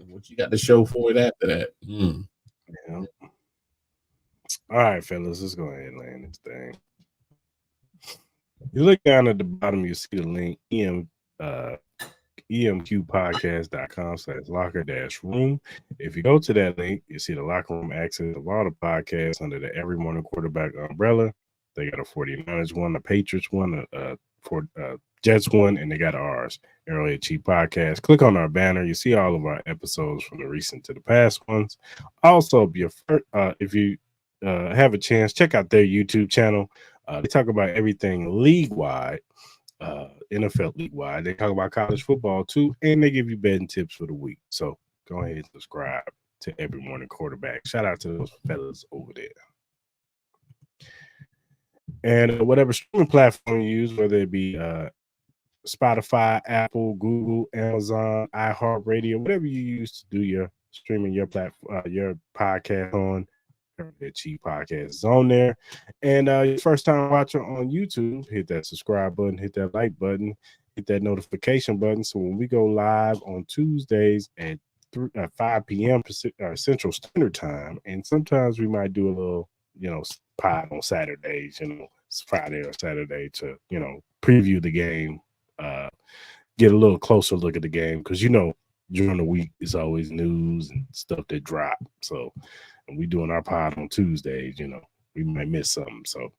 What you got to show for it after that? Yeah. All right, fellas, let's go ahead and land this thing. You look down at the bottom, you see the link emqpodcast.com/locker-room. If you go to that link, you see the locker room access of all the podcasts under the Every Morning Quarterback umbrella. They got a 49ers one, a Patriots one, Jets one, and they got ours, Arrowhead Chief Podcast. Click on our banner. You see all of our episodes from the recent to the past ones. Also, if you have a chance, check out their YouTube channel. They talk about everything league-wide, NFL league-wide. They talk about college football, too, and they give you betting tips for the week. So go ahead and subscribe to Every Morning Quarterback. Shout out to those fellas over there. And whatever streaming platform you use, whether it be Spotify, Apple, Google, Amazon, iHeartRadio, whatever you use to do your streaming, your platform, your podcast on, the Chief Podcast is on there. And your first time watcher on YouTube, hit that subscribe button, hit that like button, hit that notification button. So when we go live on Tuesdays at 5 p.m. Central Standard Time, and sometimes we might do a little, pod on Saturdays, it's Friday or Saturday to, preview the game, get a little closer look at the game, because, during the week, it's always news and stuff that drop. So, and we doing our pod on Tuesdays, we might miss something. So,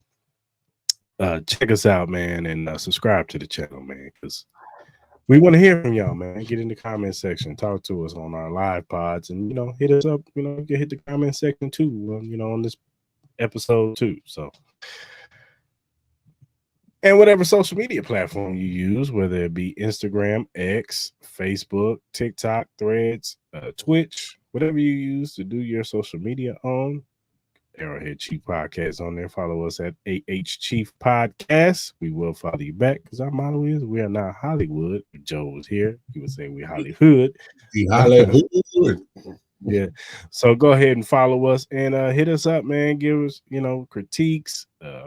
check us out, man, and subscribe to the channel, man, because we want to hear from y'all, man. Get in the comment section, talk to us on our live pods, and hit us up. You can hit the comment section too. On this episode too. So, and whatever social media platform you use, whether it be Instagram, X, Facebook, TikTok, Threads, Twitch, whatever you use to do your social media on, Arrowhead Chief Podcast on there. Follow us at AH Chief Podcast. We will follow you back because our motto is we are not Hollywood. If Joe was here, he would say we're Hollywood. Hollywood. Yeah. So go ahead and follow us and hit us up, man. Give us, critiques,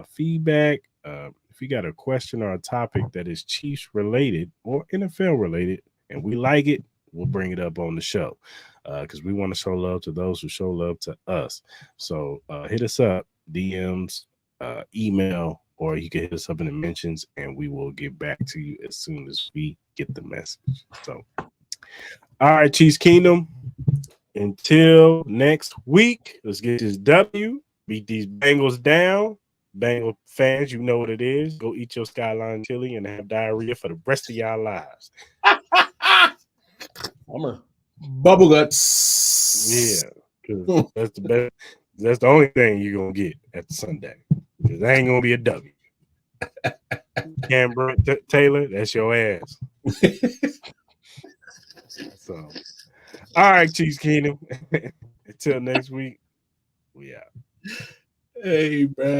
feedback. If you got a question or a topic that is Chiefs related or NFL related and we like it, we'll bring it up on the show. Because we want to show love to those who show love to us. So hit us up, DMs, email, or you can hit us up in the mentions, and we will get back to you as soon as we get the message. So, all right, Chiefs Kingdom. Until next week, let's get this W. Beat these Bengals down. Bengal fans, you know what it is. Go eat your Skyline chili and have diarrhea for the rest of y'all lives. Bummer. Bubble guts. Yeah, because that's the best. That's the only thing you're gonna get at Sunday. Because there ain't gonna be a W. Cameron Taylor, that's your ass. So, all right, Chiefs Kingdom. Until next week, we out. Hey, bro.